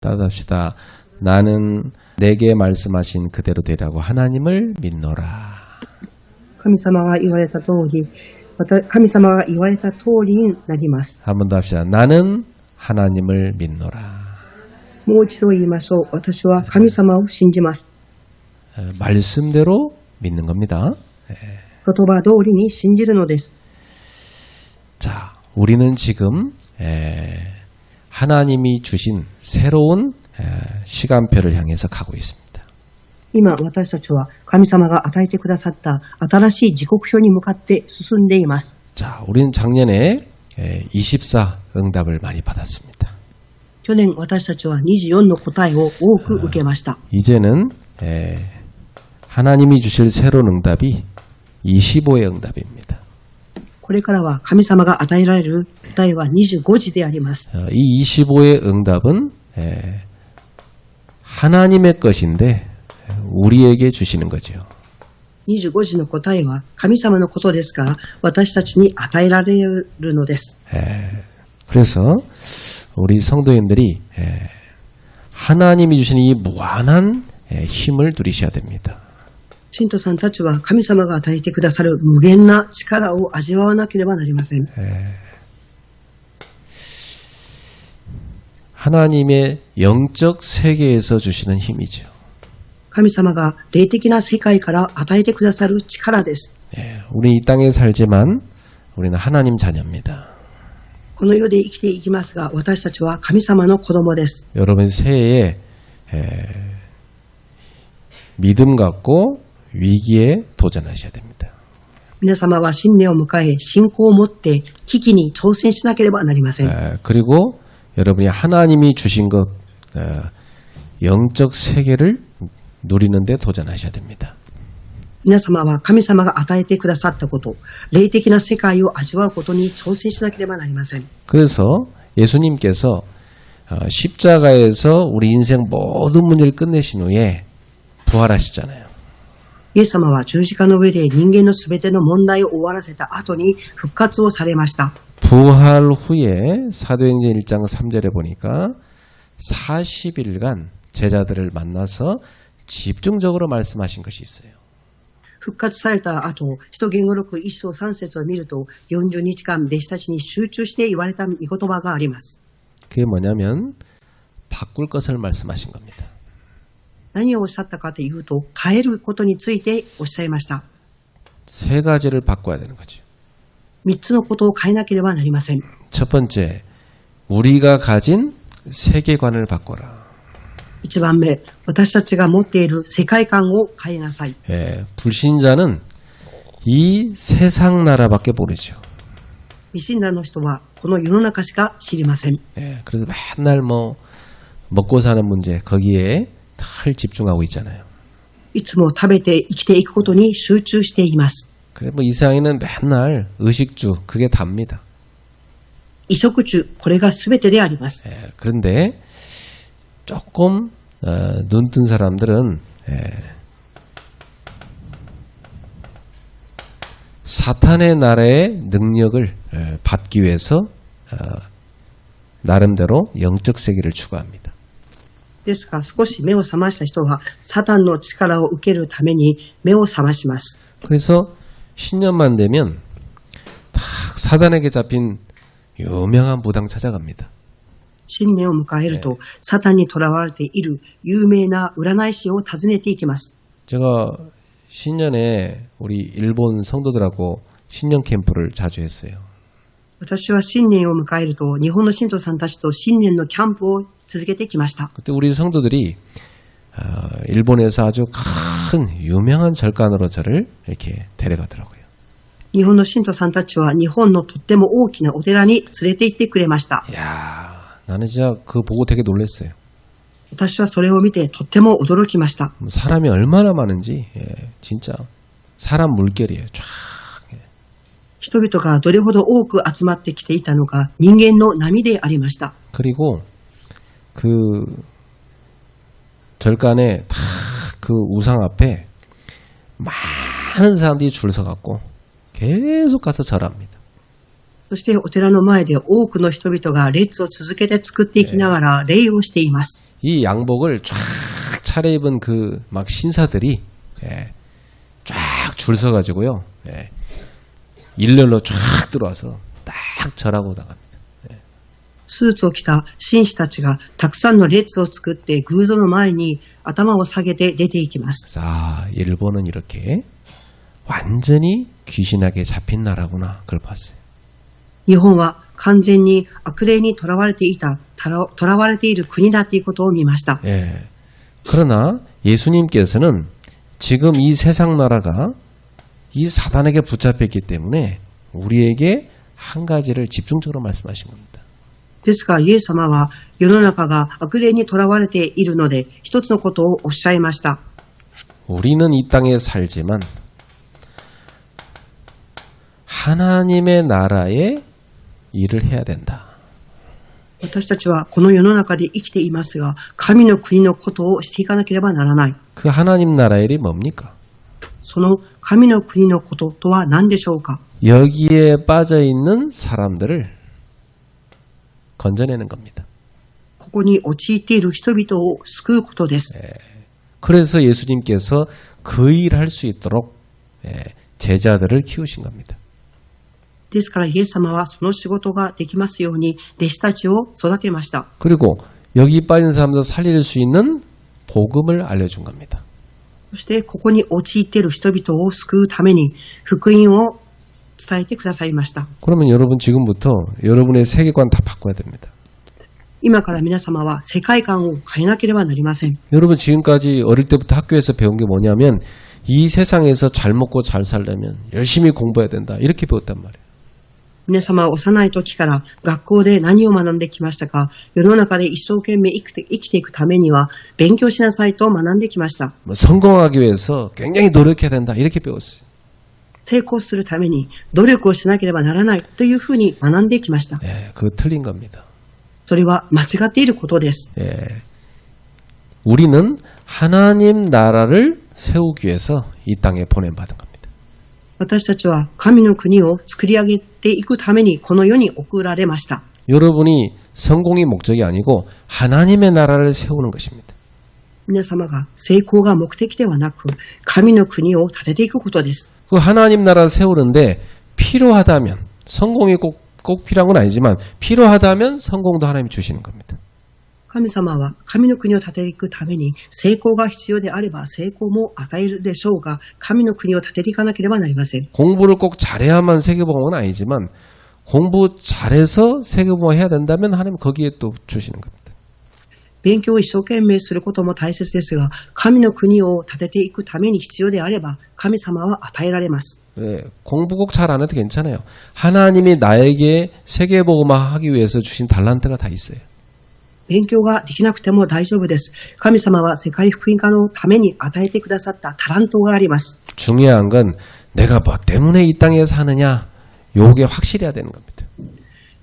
따라합시다. 나는 내게 말씀하신 그대로 되라고 하나님을 믿노라. 神様が言われた通り、神様が言われた通りになります。 한 번 더 합시다. 나는 하나님을 믿노라. もう一度言いましょう。私は神様を信じます。 말씀대로 믿는 겁니다. 言葉通りに信じるのです。 자, 우리는 지금 하나님이 주신 새로운 시간표를 향해서 가고 있습니다. 今私たちは神様が与えてくださった新しい時刻表に向かって進んでいます。 자, 우리는 작년에 24 응답을 많이 받았습니다. 去年私たちは24の答えを多く受けました。 이제는 하나님이 주실 새로운 응답이 25의 응답입니다. これからは神様が与えられる答えは25時であります。 이 25의 응답은 하나님의 것인데 우리에게 주시는 거죠. 25時の答えは神様のことですから私たちに与えられるのです。 그래서 우리 성도님들이 하나님이 주시는 이 무한한 힘을 누리셔야 됩니다. 信徒さんたちは神様が与えてくださる無限な力を味わわなければなりません。 하나님의 영적 세계에서 주시는 힘이죠. 神様が霊的な世界から与えてくださる力です。 우리 이 땅에 살지만 우리는 하나님 자녀입니다. この世で生きていきますが私たちは神様の子供です。 여러분 새해에 믿음 갖고 위기에 도전하셔야 됩니다. 皆様は新年を迎え信仰を持って危機に挑戦しなければなりません。 그리고 여러분이 하나님이 주신 것 영적 세계를 누리는 데 도전하셔야 됩니다. 皆様は神様が与えてくださったこと、霊的な世界を味わうことに挑戦しなければなりません。 그래서 예수님께서 십자가에서 우리 인생 모든 문제를 끝내신 후에 부활하시잖아요. イエス様は十字架の上で人間のすべての問題を終わらせた後に復活をされました。 부활 후에 사도행전 1장 3절에 보니까 40일간 제자들을 만나서 집중적으로 말씀하신 것이 있어요. 復活された後、使徒言語録1章3節を見ると40日間弟子たちに集中して言われた御言葉があります。 그게 뭐냐면 바꿀 것을 말씀하신 겁니다. 何をおっしゃったかというと変えることについておっしゃいました。 세 가지를 바꿔야 되는 거죠. 3つのことを変えなければなりません。 첫 번째, 우리가 가진 세계관을 바꿔라. 1番目、私たちが持っている世界観を変えなさい。 불신자는 이 세상 나라밖에 모르죠. 未信者の人はこの世の中しか知りません。 그래서 맨날 먹고 사는 문제 거기에 늘 집중하고 있잖아요. いつも食べて生きていくことに集中しています。 그래 이 세상에는 맨날 의식주 그게 답니다. 衣食住、これが全てであります。 그런데 조금 눈뜬 사람들은 사탄의 나라의 능력을 받기 위해서 나름대로 영적 세계를 추구합니다. ですが少し目を覚ました人はサタンの力を受けるために目を覚まします。 그래서 신년만 되면 딱 사단에게 잡힌 유명한 무당 찾아갑니다. 新年を迎えると、サタンに囚われている有名な占い師を訪ねていきます。 제가 신년에 우리 일본 성도들하고 신년 캠프를 자주 했어요. 私は新年を迎えると、日本の信徒さんたちと新年のキャンプを続けてきました。 그때 우리 성도들이 일본에서 아주 큰 유명한 절간으로 저를 이렇게 데려가더라고요. 日本の信徒さんたちは日本のとっても大きなお寺に連れて行ってくれました。 야, 나는 진짜 그거 보고 되게 놀랐어요. 私はそれを見てとっても驚きました。 사람이 얼마나 많은지 진짜 사람 물결이에요. 쫙. 人々がどれほど多く集まってきていたのか人間の波でありました。 그리고 그 절간에 딱 그 우상 앞에 많은 사람들이 줄 서갖고 계속 가서 절합니다. そしてお寺の前で多くの人々が列を続けて作っていきながら礼をしています。 이 양복을 쫙 차려입은 그 막 신사들이 쫙 줄 서가지고요. 일렬로 쫙 들어와서 딱 절하고 나갑니다. スーツを着た紳士たちがたくさんの列を作って偶像の前に頭を下げて出ていきます。 자, 일본은 이렇게 완전히 귀신에게 잡힌 나라구나. 그걸 봤어요. 日本は完全に悪霊に囚われている国だということを見ました。 예. 그러나 예수님께서는 지금 이 세상 나라가 이 사단에게 붙잡혔기 때문에 우리에게 한 가지를 집중적으로 말씀하신 겁니다. ですが、イエス様は世の中が悪霊に囚われているので、一つのことをおっしゃいました。 우리는 이 땅에 살지만 하나님의 나라의 일을 해야 된다. 私たちはこの世の中で生きていますが、神の国のことをしていかなければならない。 그 하나님 나라의 일이 뭡니까? その神の国のこととは何でしょうか。 여기에 빠져 있는 사람들을 건져내는 겁니다. ここに陥っている人々を救うことです。 그래서 예수님께서 그 일을 할 수 있도록 제자들을 키우신 겁니다. ですからイエス様はその仕事ができますように弟子たちを育てました。 그리고 여기 빠진 사람들 살릴 수 있는 복음을 알려준 겁니다. そしてここに陥っている人々を救うために福音を伝えてくださいました。 그러면 여러분 지금부터 여러분의 세계관 다 바꿔야 됩니다. 今から皆様は世界観を変えなければなりません。 여러분 지금까지 어릴 때부터 학교에서 배운 게 뭐냐면 이 세상에서 잘 먹고 잘 살려면 열심히 공부해야 된다. 이렇게 배웠단 말이에요. 皆様は幼い時から学校で何を学んできましたか。世の中で一生懸命生きていくためには勉強しなさいと学んできました。 성공하기 위해서 굉장히 노력해야 된다. 이렇게 배웠어요. 成功するために努力をしなければならないというふうに学んできました。 그거 틀린 겁니다. それは間違っていることです。 우리는 하나님 나라를 세우기 위해서 이 땅에 보냄받은 겁니다. 私たちは神の国を作り上げていくためにこの世に送られました。 여러분이 성공이 목적이 아니고 하나님의 나라를 세우는 것입니다. 皆様が成功が目的ではなく神の国を建てていくことです。 그 하나님 나라를 세우는데 필요하다면 성공이 꼭 필요한 건 아니지만 필요하다면 성공도 하나님이 주시는 겁니다. 神様は神の国を建てていくために成功が必要であれば成功も与えるでしょうが神の国を建てていかなければなりません。 공부를 꼭 잘해야만 세계복음은 아니지만 공부 잘해서 세계복음을 해야 된다면 하나님 거기에 또 주시는 겁니다. 勉強を一生懸命することも大切ですが神の国を建てていくために必要であれば神様は与えられます。 공부 꼭 잘 안 해도 괜찮아요. 하나님이 나에게 세계복음화 하기 위해서 주신 달란트가 다 있어요. 勉強ができなくても大丈夫です。神様は世界福音化のために与えてくださったタラントがあります。 중요한 건 내가 뭐 때문에 이 땅에 사느냐 요게 확실해야 되는 겁니다.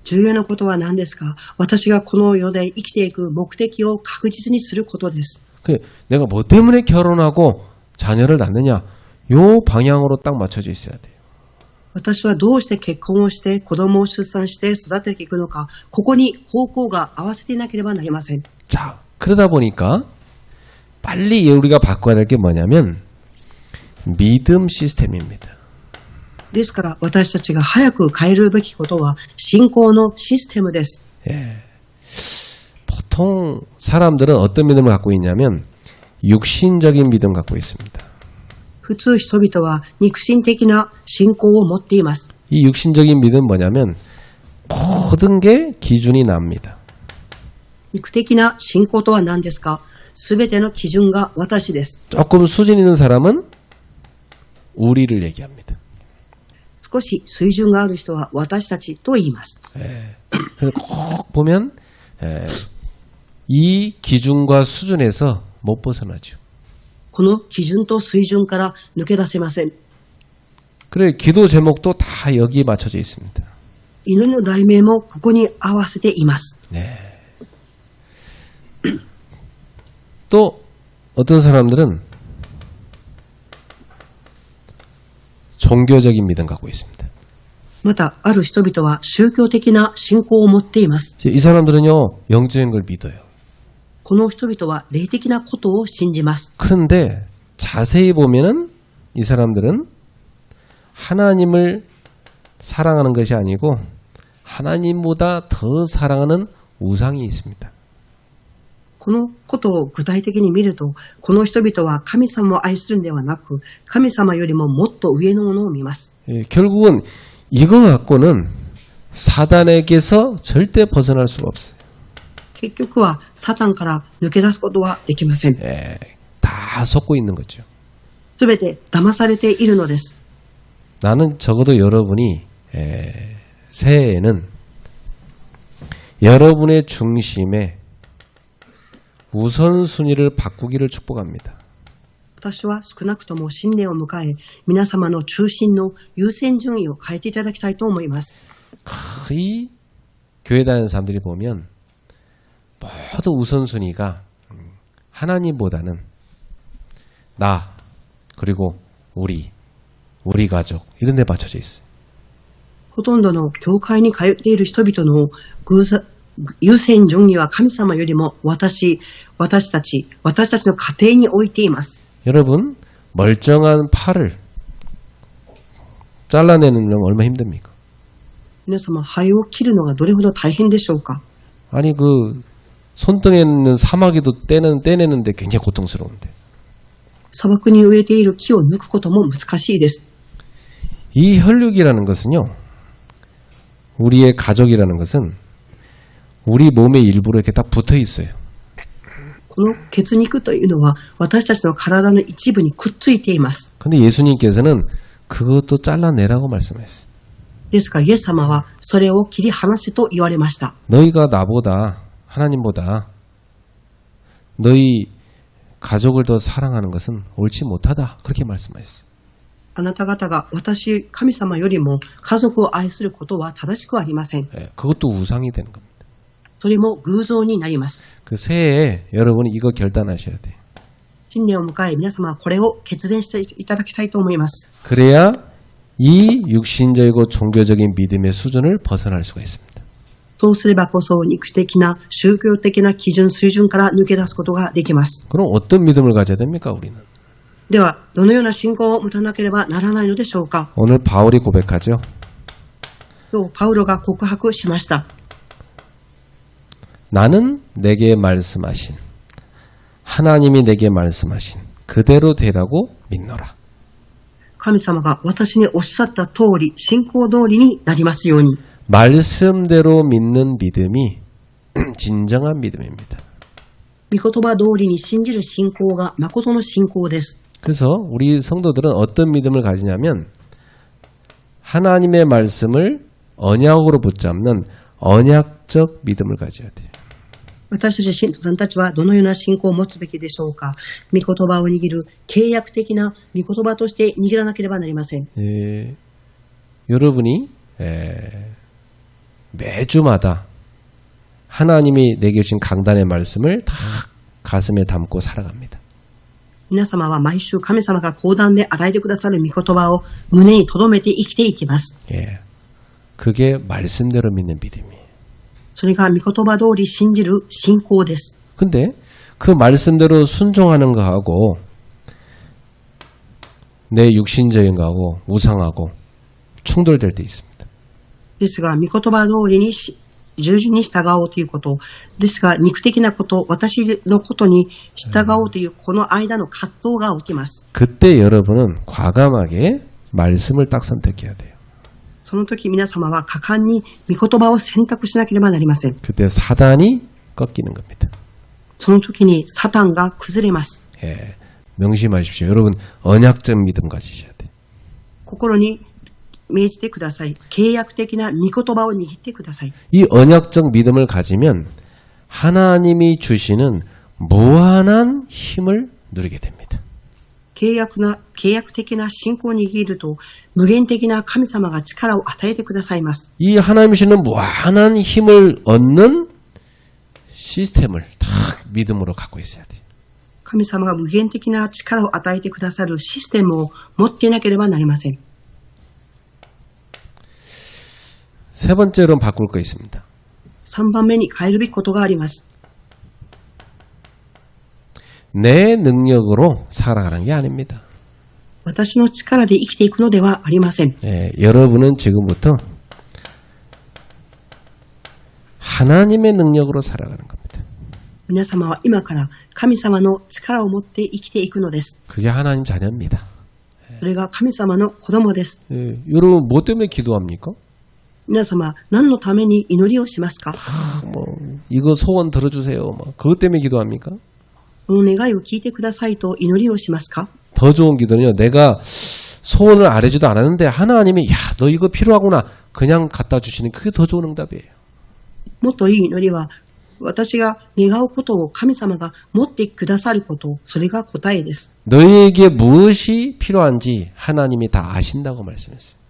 重要なことは何ですか。私がこの世で生きていく目的を確実にすることです。 내가 뭐 때문에 결혼하고 자녀를 낳느냐 요 방향으로 딱 맞춰져 있어야 돼요. 私はどうして結婚をして子供を出産して育てていくのか、ここに方向が合わせていなければなりません。 자, 그러다 보니까 빨리 우리가 바꿔야 될 게 뭐냐면 믿음 시스템입니다. ですから私たちが早く変えるべきことは信仰のシステムです。 보통 사람들은 어떤 믿음을 갖고 있냐면 육신적인 믿음 갖고 있습니다. 普通人々は肉親的な信仰を持っています。 이 육신적인 믿음은 뭐냐면 모든 게 기준이 납니다. 肉的な信仰とは何ですか。すべての基準が私です。 조금 수준 있는 사람은 우리를 얘기합니다. 少し水準がある人は私たちと言います。 그래서 꼭 보면 이 기준과 수준에서 못 벗어나죠. この基準と水準から抜け出せません。 그래 기도 제목도 다 여기에 맞춰져 있습니다. 祈りの題名もここに合わせています。 또 어떤 사람들은 종교적인 믿음 갖고 있습니다. また、ある人々は宗教的な信仰を持っています。 이 사람들은요, 영적인 걸 믿어요. この人々は霊的なことを信じます。 그런데 자세히 보면은 이 사람들은 하나님을 사랑하는 것이 아니고 하나님보다 더 사랑하는 우상이 있습니다. このことを具体的に見ると、この人々は神様を愛するのではなく、神様よりももっと上のものを見ます。 결국은 이거 갖고는 사단에게서 절대 벗어날 수가 없어요. 結局はサタンから抜け出すことはできません。 다 속고 있는 거죠. すべて騙されているのです。 나는 적어도 여러분이 새해에는 여러분의 중심에 우선순위를 바꾸기를 축복합니다. 私は少なくとも新年を迎え、皆様の中心の優先順位を変えていただきたいと思います。 거의 교회 다니는 사람들이 보면 모두 우선순위가 하나님보다는 나 그리고 우리 가족 이런 데 맞춰져 있어요. ほとんどの教会に通っている人々の優先順位は神様よりも私たちの家庭に置いています。 여러분 멀쩡한 팔을 잘라내는 건 얼마나 힘듭니까? 皆様、肺を切るのがどれほど大変でしょうか。 아니 그 손등에 있는 사마귀도 떼내는데 굉장히 고통스러운데 砂漠に植えている木を抜くことも難しいです。 이 혈육이라는 것은요 우리의 가족이라는 것은 우리 몸의 일부로 이렇게 딱 붙어 있어요. この血肉というのは私たちの体の一部にくっついています。 근데 예수님께서는 그것도 잘라내라고 말씀했어요. ですからイエス様はそれを切り離せと言われました。 너희가 나보다 하나님보다 너희 가족을 더 사랑하는 것은 옳지 못하다. 그렇게 말씀하셨어요. あなた方が神様よりも家族を愛することは正しくありません。 그것도 우상이 되는 겁니다. それも偶像になります。 그 새해에 여러분이 이거 결단하셔야 돼요. 新年を迎え皆様はこれを決断していただきたいと思います。 그래야 이 육신적이고 종교적인 믿음의 수준을 벗어날 수가 있습니다. そうすればこそ肉的な宗教的な水準から抜け出すことができます。 그럼 어떤 믿음을 가져야 됩니까, 우리는? では、どのような信仰を持たなければならないのでしょうか。 오늘 바울이 고백하죠. 今日パウロが告白しました。 나는 내게 말씀하신 하나님이 내게 말씀하신 그대로 되라고 믿노라. 神様が私におっしゃった通り、信仰通りになりますように。 말씀대로 믿는 믿음이 진정한 믿음입니다. 御言葉通りに信じる信仰が誠の信仰です。 그래서 우리 성도들은 어떤 믿음을 가지냐면 하나님의 말씀을 언약으로 붙잡는 언약적 믿음을 가져야 돼요. 私たち信徒さんたちはどのような信仰を持つべきでしょうか。御言葉を握る契約的な御言葉として握らなければなりません。 여러분이 매주마다 하나님이 내게 주신 강단의 말씀을 다 가슴에 담고 살아갑니다. 皆様は毎週神様が講談で与えてくださる御言葉を胸に留めて生きていきます。 그게 말씀대로 믿는 믿음이에요. それが御言葉通り信じる信仰です。 근데 그 말씀대로 순종하는 거하고 내 육신적인 거하고 우상하고 충돌될 때 있습니다. ですが、御言葉通りに従順に従おうということ。ですが、肉的なこと、私のことに従おうというこの間の葛藤が起きます。 그때 여러분은 과감하게 말씀을 딱 선택해야 돼요. その時皆様は果敢に御言葉を選択しなければなりません。 그때 사단이 꺾이는 겁니다. その時にサタンが崩れます。 명심하십시오. 여러분 언약적 믿음 가지셔야 돼요. 心に銘じてください。契約的な御言葉を握ってください。 이 언약적 믿음을 가지면 하나님이 주시는 무한한 힘을 누리게 됩니다. 契約的な信仰を握ると無限的な神様が力を与えてくださいます。 이 하나님이 주시는 무한한 힘을 얻는 시스템을 다 믿음으로 갖고 있어야 돼요. 神様が無限的な力を与えてくださるシステムを持っていなければなりません。세 번째로 바꿀 거 있습니다. 3番目に変えるべきことがあります。 내 능력으로 살아가는 게 아닙니다. 私の力で生きていくのではありません。 여러분은 지금부터 하나님의 능력으로 살아가는 겁니다. 皆様は今から神様の力を持って生きていくのです。 그게 하나님 자녀입니다. それが神様の子供です。 여러분 뭐 때문에 기도합니까? 皆様、何のために祈りをしますか？ 이거 소원 들어주세요. 그것 때문에 기도합니까? この願いを聞いてくださいと祈りをしますか？ 더 좋은 기도는요. 내가 소원을 아뢰지도 않았는데 하나님이 야, 너 이거 필요하구나. 그냥 갖다 주시는 그게 더 좋은 응답이에요. もっといい祈りは、私が願うことを神様が持ってくださること、それが答えです。 너희에게 무엇이 필요한지 하나님이 다 아신다고 말씀했어요.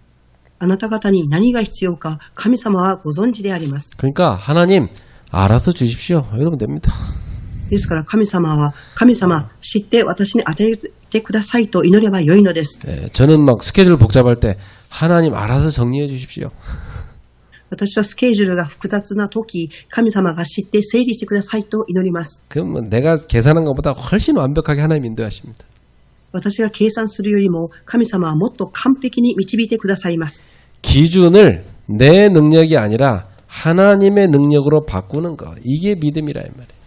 あなた方に何が必要か神様はご存知であります。 그러니까 하나님 알아서 주십시오. 이러면 됩니다. ですから神様、知って私に与えてくださいと祈ればよいのです。 저는 막 스케줄 복잡할 때 하나님 알아서 정리해 주십시오. 私はスケジュールが複雑な時、神様が知って整理してくださいと祈ります。 그럼 내가 계산한 것보다 훨씬 완벽하게 하나님 인도하십니다. 私が計算するよりも神様はもっと完璧に導いてくださいます。 기준을 내 능력이 아니라 하나님의 능력으로 바꾸는 거. 이게 믿음이라 이 말이에요.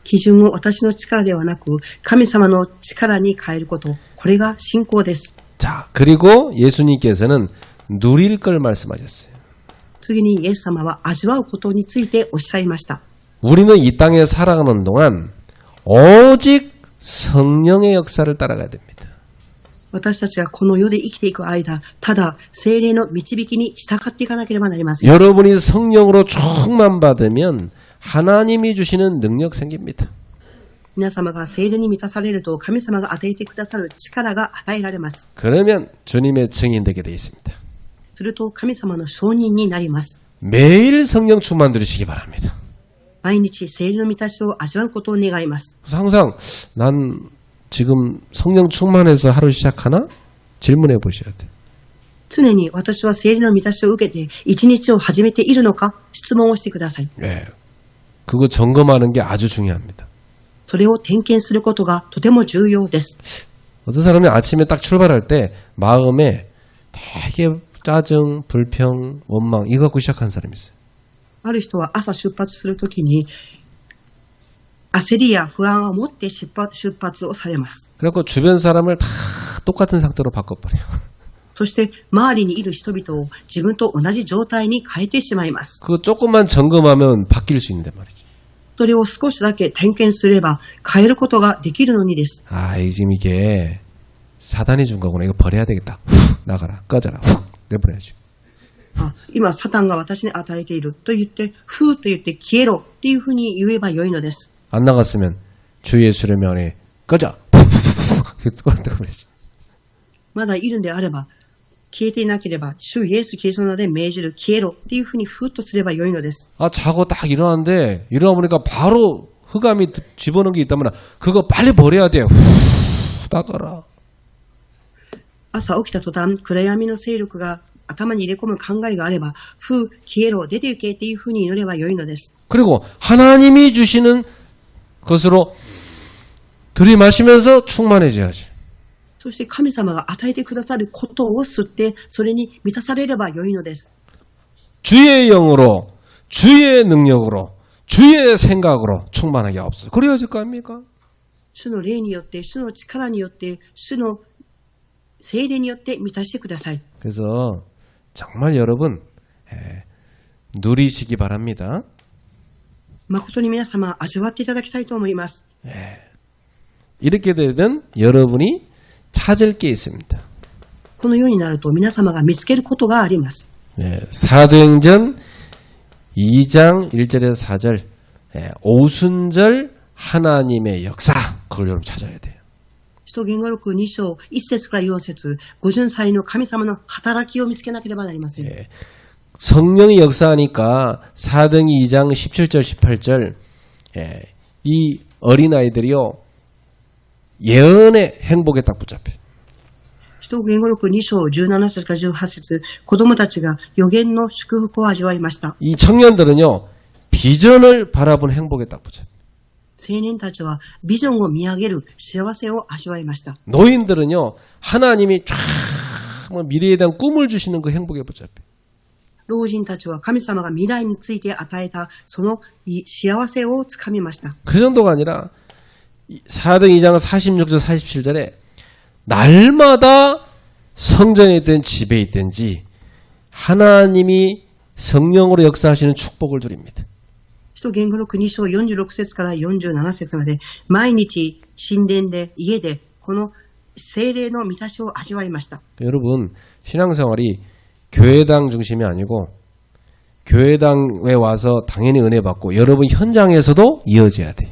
基準を私の力ではなく神様の力に変えること、これが信仰です。 자, 그리고 예수님께서는 누릴 걸 말씀하셨어요. 次にイエス様は味わうことについておっしゃいました。 우리는 이 땅에 살아가는 동안 오직 성령의 역사를 따라가야 됩니다. 私たちがこの世で生きていく間、ただ聖霊の導きに従っていかなければなりません。 여러분이 성령으로 충만받으면 하나님이 주시는 능력 생깁니다. 皆様が聖霊に満たされると神様が与えてくださる力が与えられます。 그러면 주님의 증인 되게 되어 있습니다. すると神様の証人になります。 매일 성령 충만 누리시기 바랍니다. 毎日聖霊の満たしを味わうことを願います。 그래서 항상 난 지금 성령 충만해서 하루 시작하나? 질문해 보셔야 돼요. 常に私は聖霊の満たしを受けて一日を始めているのか質問をしてください。 그거 점검하는 게 아주 중요합니다. それを点検することがとても重要です。 어떤 사람이 아침에 딱 출발할 때 마음에 되게 짜증, 불평, 원망 이거 갖고 시작하는 사람이 있어요. ある人は朝出発するときに焦りや不安を持って出発をされます。 그래갖고 주변 사람을 다 똑같은 상태로 바꿔버려요. そして周りにいる人々を自分と同じ状態に変えてしまいます。 그거 조금만 점검하면 바뀔 수 있는데 말이죠. それを少しだけ点検すれば変えることができるのにです。 지금 이게 사단이 준 거구나. 이거 버려야 되겠다. 후 나가라. 꺼져라. 후 내보내야지. 今サタンが私に与えていると言ってふーと言って消えろっていうふうに言えばよいのです。 안 나갔으면 주 예수의 명에 꺼져. 꺼내버리지. まだいるんであれば消えていなければ主イエスキリストの名で命じる消えろっていうふうにふーっとすればよいのです。 자고 딱 일어났는데 일어나 보니까 바로 흑암이 집어넣은 게 있다면 그거 빨리 버려야 돼요. 후 나가라. 朝起きた途端暗闇の勢力が頭に入れ込む考えがあればふー消えろ出て行けっていうふうに祈ればよいのです。 그리고 하나님이 주시는 것으로 들이마시면서 충만해져야지. そして神様が与えてくださることを吸ってそれに満たされればよいのです。 주의 영으로 주의 능력으로 주의 생각으로 충만하게 없어. 그래야지 거 아닙니까? 主の霊によって主の力によって主の聖霊によって満たしてください。 그래서 정말 여러분 누리시기 바랍니다. 誠に皆様味わっていただきたいと思います。 이렇게 되면 여러분이 찾을 게 있습니다. このようになると皆様が見つけることがあります。 사도행전 2장 1절에서 4절 오순절 하나님의 역사 그걸 여러분 찾아야 돼요. 使徒言語録2章1節から4節五巡祭の神様の働きを見つけなければなりません。 성령이 역사하니까 사도행전 2장 17절 18절 이 어린아이들이요 예언의 행복에 딱 붙잡혀요. 使徒言語録2章17節から18節、子供たちが予言の祝福を味わいました。 이 청년들은요, 비전을 바라본 행복에 딱 붙여요. 青年たちはビジョンを見上げる幸せを味わいました。 노인들은요, 하나님이 쫙 미래에 대한 꿈을 주시는 그 행복에 붙잡혀. 老人たちは神様が未来について与えたその幸せをつかみました。 그 정도가 아니라 사도행 2장 46절 47절에 날마다 성전에 있든 집에 있든지 하나님이 성령으로 역사하시는 축복을 드립니다. 使徒言語録2章46節から47節まで、毎日神殿で家でこの聖霊の満たしを味わいました。 여러분, 신앙생활이 교회당 중심이 아니고 교회당에 와서 당연히 은혜 받고 여러분 현장에서도 이어져야 돼요.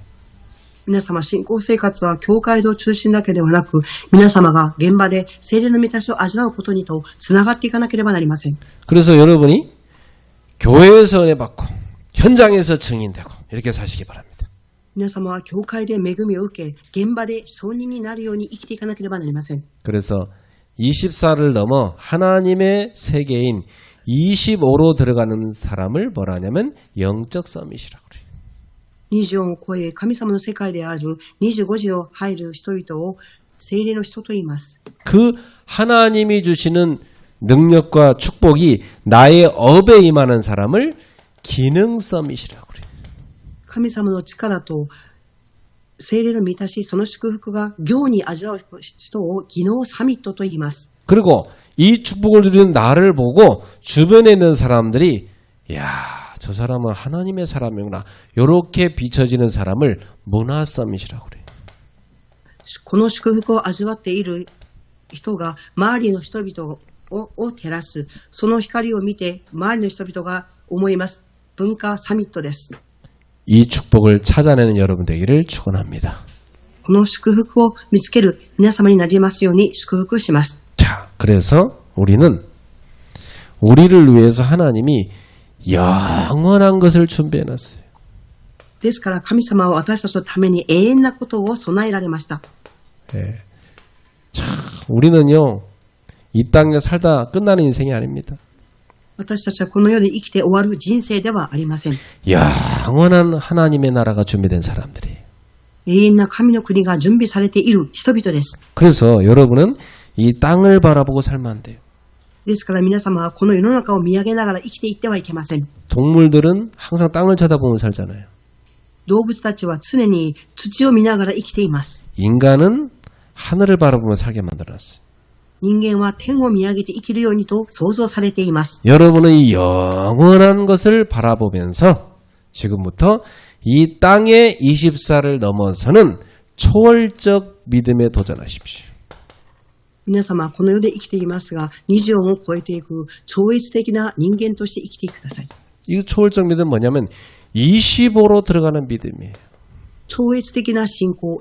皆様、信仰生活は教会の中心だけではなく、皆様が現場で聖霊の満たしを味わうことにとつながっていかなければなりません。 그래서 여러분이 교회에서 은혜 받고 현장에서 증인되고 이렇게 사시기 바랍니다. 皆様は教会で恵みを受け、現場で証人になるように生きていかなければなりません。 그래서 24를 넘어 하나님의 세계인 25로 들어가는 사람을 뭐라 하냐면 영적 서밋이라고 그래요. 24を超え、神様の世界である25時を入る人々を聖霊の人と言います。 그 하나님이 주시는 능력과 축복이 나의 업에 임하는 사람을 기능 서밋이라고 그래요. 神様の力と聖霊の満たし、その祝福が行に味わう人を技能サミットと言います。 그리고 이 축복을 누리는 나를 보고 주변에 있는 사람들이 야, 저 사람은 하나님의 사람이구나. 이렇게 비춰지는 사람을 문화 서밋이라고 그래요. この祝福を味わっている人が周りの人々を照らす。その光を見て周りの人々が思います。文化サミットです。 이 축복을 찾아내는 여러분 되기를 축원합니다. この祝福を見つける皆様になりますように祝福します。 자, 그래서 우리는 우리를 위해서 하나님이 영원한 것을 준비해 놨어요. ですから神様は私たちのために永遠なことを備えられました。 예. 참, 우리는요, 이 땅에 살다 끝나는 인생이 아닙니다. 私たちはこの世で生きて終わる人生ではありません。 영원한 하나님의 나라가 준비된 사람들이에요. 永遠な神の国が準備されている人々です。 그래서 여러분은 이 땅을 바라보고 살면 안 돼요. ですから皆様はこの世の中を見上げながら生きていってはいけません。 동물들은 항상 땅을 쳐다보면 살잖아요. 動物たちは常に土を見ながら生きています。 인간은 하늘을 바라보며 살게 만들어놨어요. 人間は天を見上げて生きるようにと創造されています。 여러분은 이 영원한 것을 바라보면서 지금부터 이 땅의 24를 넘어서는 초월적 믿음에 도전하십시오. 皆様はこの世で生きていますが、24を超えていく超越的な人間として生きてください。 이 초월적 믿음은 뭐냐면 25로 들어가는 믿음이에요. 超越的な信仰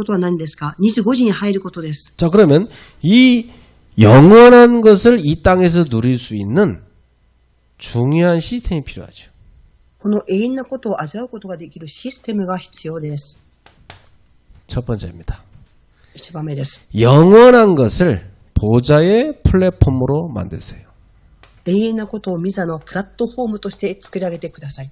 とは何ですか？ 25時に入ることです。 자, 그러면 이 영원한 것을 이 땅에서 누릴 수 있는 중요한 시스템이 필요하죠. この永遠なことを味わうことができるシステムが必要です。 첫 번째입니다. 1番目です。 영원한 것을 보좌의 플랫폼으로 만드세요. 永遠なことを御座のプラットフォームとして作り上げてください。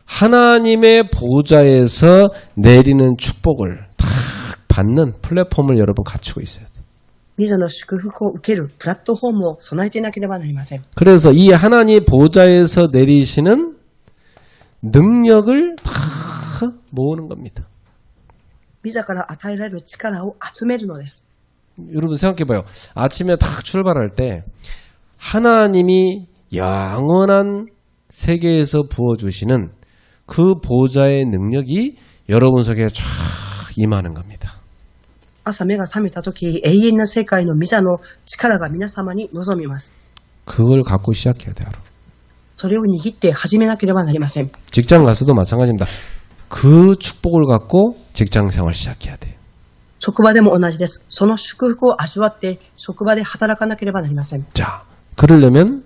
하나님의 보좌에서 내리는 축복을 탁 받는 플랫폼을 여러분 갖추고 있어야 돼요. 御座の祝福を受けるプラットフォームを備えていなければなりません。 그래서 이 하나님 보좌에서 내리시는 능력을 다 모으는 겁니다. 御座から与えられる力を集めるのです。 여러분 생각해봐요. 아침에 딱 출발할 때 하나님이 영원한 세계에서 부어주시는 그 보좌의 능력이 여러분 속에 쫙 임하는 겁니다. 朝目が覚めたとき、永遠な世界の御座の力が皆様に望みます。 그걸 갖고 시작해야 돼요. それを握って始めなければなりません。 직장 가서도 마찬가지입니다. 그 축복을 갖고 직장 생활 시작해야 돼요. 職場でも同じです。その祝福を味わって職場で働かなければなりません。 자, 그러려면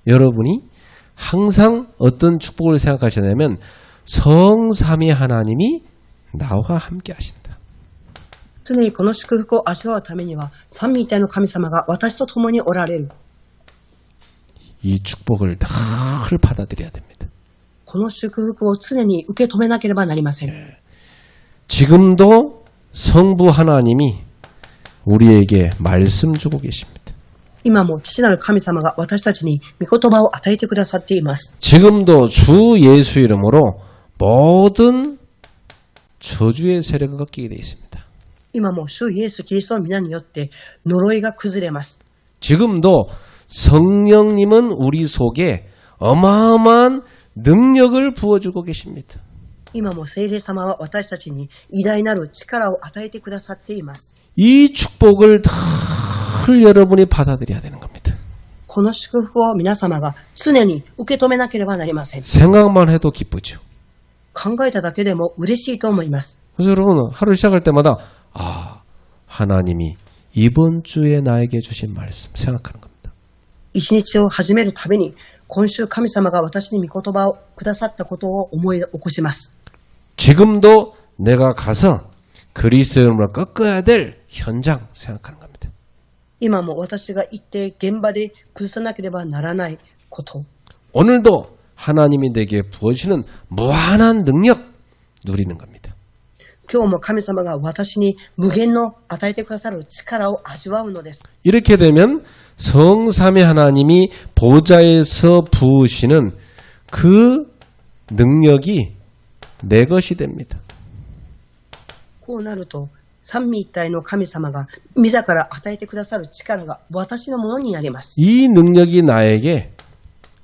여러분이 항상 어떤 축복을 생각하셔야 되냐면 성삼위 하나님이 나와 함께 하신다. 常にこの祝福を味わうためには、三位一体の神様が私と共におられる。 이 축복을 늘 받아들여야 됩니다. この祝福を常に受け止めなければなりません。 지금도 성부 하나님이 우리에게 말씀 주고 계십니다. 今も父なる神様が私たちに御言葉を与えてくださっています。 지금도 주 예수 이름으로 모든 저주의 세력을 꺾이게 되어 있습니다. 今も主イエス・キリストの皆によって呪いが崩れます。 지금도 성령님은 우리 속에 어마어마한 능력을 부어주고 계십니다. 今も聖霊様は私たちに偉大なる力を与えてくださっています。 이 축복을 늘 여러분이 받아들여야 되는 겁니다. この祝福を皆様が常に受け止めなければなりません。 생각만 해도 기쁘죠. 考えただけでも嬉しいと思います。 그래서 여러분 하루 시작할 때마다 하나님이 이번 주에 나에게 주신 말씀 생각하는 겁니다. 一日を始めるたびに今週神様が私に御言葉をくださったことを思い起こします。 지금도 내가 가서 그리스도의 이름으로 꺾어야 될 현장 생각하는 겁니다. 今も私が行って現場で崩さなければならないこと。 오늘도 하나님이 내게 부어주시는 무한한 능력 누리는 겁니다. 今日も神様が私に無限の与えてくださる力を味わうのです。 이렇게 되면 성삼위 하나님이 보좌에서 부으시는 그 능력이 내 것이 됩니다. こうなると三位一体の神様が自ら与えてくださる力が私のものになります。 이 능력이 나에게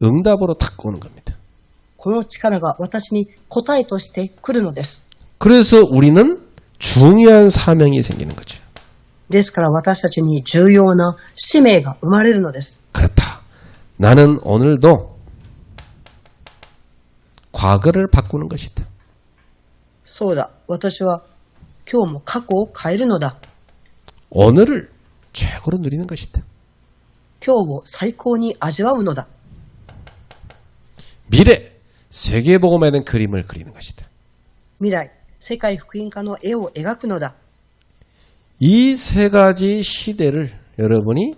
응답으로 탁 오는 겁니다. この力が私に答えとして来るのです。 그래서 우리는 중요한 사명이 생기는 거죠. ですから私たちに重要な使命が生まれるのです。 그렇다. 나는 오늘도 과거를 바꾸는 것이다. そうだ、私は今日も過去を変えるのだ。 오늘을 최고로 누리는 것이다. 今日を最高に味わうのだ。 미래 세계복음에 대한 그림을 그리는 것이다. 未来、世界福音化の絵を描くのだ。 이 세 가지 시대를 여러분이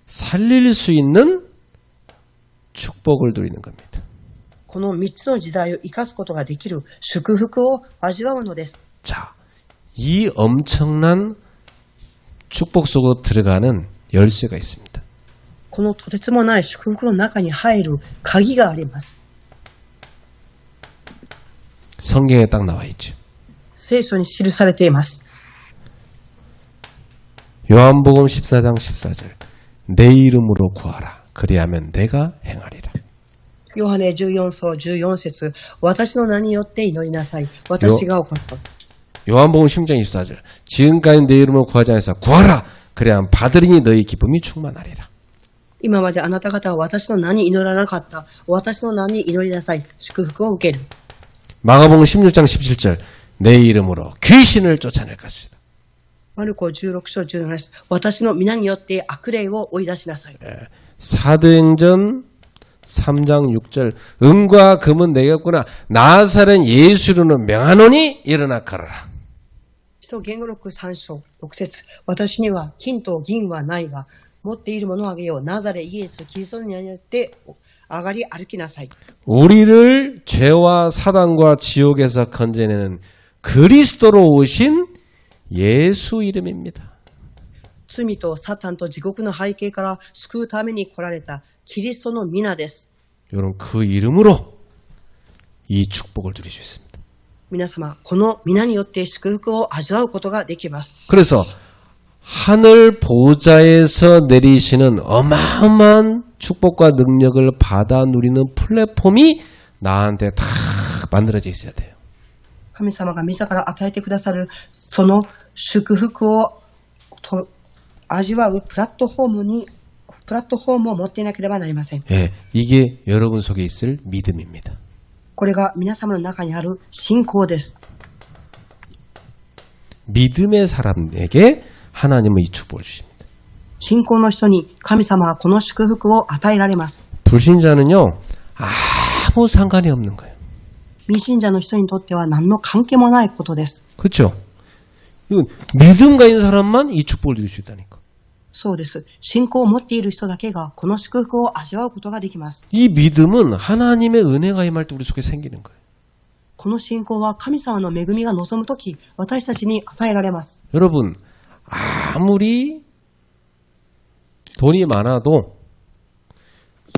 살릴 수 있는 축복을 누리는 겁니다. この3つの時代を生かすことができる祝福を味わうのです。 자, 이 엄청난 축복 속으로 들어가는 열쇠가 있습니다. このとてつもない祝福の中に入る鍵があります。 성경에 딱 나와 있죠. 聖書に記されています。 요한복음 14장 14절. 내 이름으로 구하라. 그리하면 내가 행하리라. ヨハネ14章14節、私の名によって祈りなさい。私が行った。 요한복음 16장 24절. 지금까지 내 이름으로 구하지 않아서 구하라. 그래야 받으리니 너희 기쁨이 충만하리라. 今まであなた方は私の名に祈らなかった。私の名に祈りなさい。祝福を受ける。 마가복음 16장 17절. 내 이름으로 귀신을 쫓아낼 것이다. マルコ16章17節、私の皆によって悪霊を追い出しなさい。 사도행전 3장 6절. 은과 금은 내게 없구나. 나사렛 예수로는 명하노니 일어나 걸어라. 使徒言語録3章6節、私には金と銀はないが、持っているものをあげよう。ナザレイエス・キリストによって上がり歩きなさい。 우리를 죄와 사단과 지옥에서 건져내는 그리스도로 오신 예수 이름입니다. 罪とサタンと地獄の背景から救うために来られたキリストの皆です。 여러분 그 이름으로 이 축복을 누릴 수 있습니다. 皆様、この皆によって祝福を味わうことができます。 그래서 하늘 보좌에서 내리시는 어마어마한 축복과 능력을 받아 누리는 플랫폼이 나한테 다 만들어져 있어야 돼요. 神様が自ら与えてくださるその祝福を味わうプラットフォームを持っていなければなりません。 예, 이게 여러분 속에 있을 믿음입니다. これが皆様の中にある信仰です。 믿음의 사람에게 하나님은 이 축복을 주십니다. 信仰の人に神様はこの祝福を与えられます。 불신자는요, 아무 상관이 없는 거예요. 未信者の人にとっては何の関係もないことです。 그렇죠? 이건 믿음가 있는 사람만 이 축복을 누릴 수 있다니까. そうです。信仰を持っている人だけがこの祝福を味わうことができます。 이 믿음은 하나님의 은혜가 임할 때 우리 속에 생기는 거예요. この信仰は神様の恵みが望むとき、私たちに与えられます。 여러분, 아무리 돈이 많아도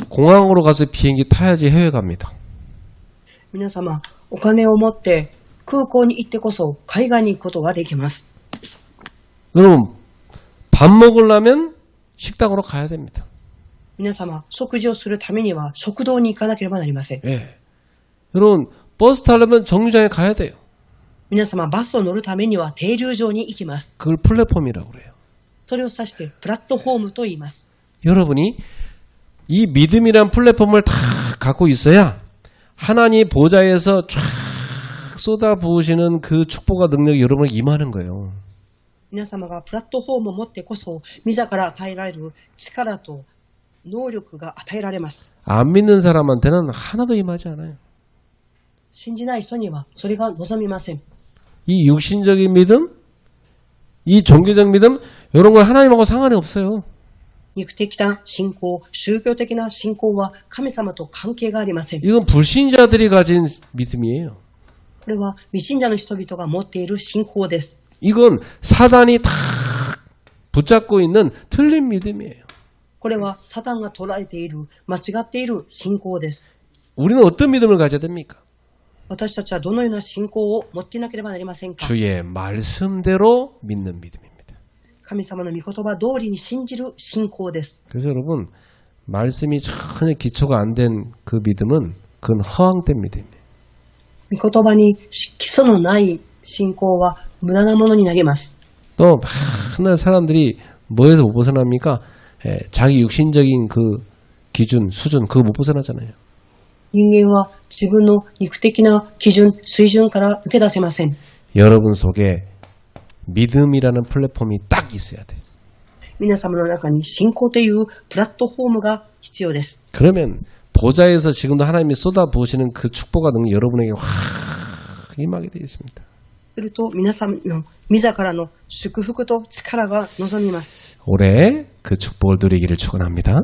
공항으로 가서 비행기 타야지 해외 갑니다. 皆様、お金を持って空港に行ってこそ海外に行くことができます。 여러분, 밥 먹으려면 식당으로 가야 됩니다. 皆様、食事をするためには食堂に行かなければなりません。 예. 여러분, 버스 타려면 정류장에 가야 돼요. 皆様、バスを乗るためには停留場に行きます。 그걸 플랫폼이라고 그래요. それを指してプラットフォームと言います。 여러분이 이 믿음이란 플랫폼을 다 갖고 있어야 하나님 보좌에서 쫙 쏟아 부으시는 그 축복과 능력이 여러분에게 임하는 거예요. 皆様がプラットフォームを持ってこそ、自ら与えられる力と能力が与えられます。 안 믿는 사람한테는 하나도 임하지 않아요. 信じない人にはそれが望みません。 이 육신적인 믿음, 이 종교적 믿음, 이런 건 하나님하고 상관이 없어요. 肉的な信仰、宗教的な信仰は神様と関係がありません。 이건 불신자들이 가진 믿음이에요. これは未信者の人々が持っている信仰です。 이건 사단이 다 붙잡고 있는 틀린 믿음이에요. これはサタンが捉えている、間違っている信仰です。 우리는 어떤 믿음을 가져야 됩니까? 私たちはどのような信仰を持っていなければなりませんか？ 주의 말씀대로 믿는 믿음입니다. 神様の御言葉通りに信じる信仰です。 그래서 여러분, 말씀이 전혀 기초가 안 된 그 믿음은 그건 허황된 믿음이에요. 御言葉に基礎のない信仰は無駄なものになります。 또 맨날 사람들이 뭐에서 못 벗어납니까? 자기 육신적인 그 기준, 수준 그거 못 벗어나잖아요. 人間は自分の肉的な基準、水準から抜け出せません。 여러분 속에 믿음이라는 플랫폼이 딱 있어야 돼. 皆様の中に信仰というプラットフォームが必要です。 그러면 보좌에서 지금도 하나님이 쏟아 부으시는 그 축복과 능력이 여러분에게 확 임하게 되어 있습니다. すると皆さんの自らの祝福と力が望みます。 올해 그 축복을 누리기를 축원합니다.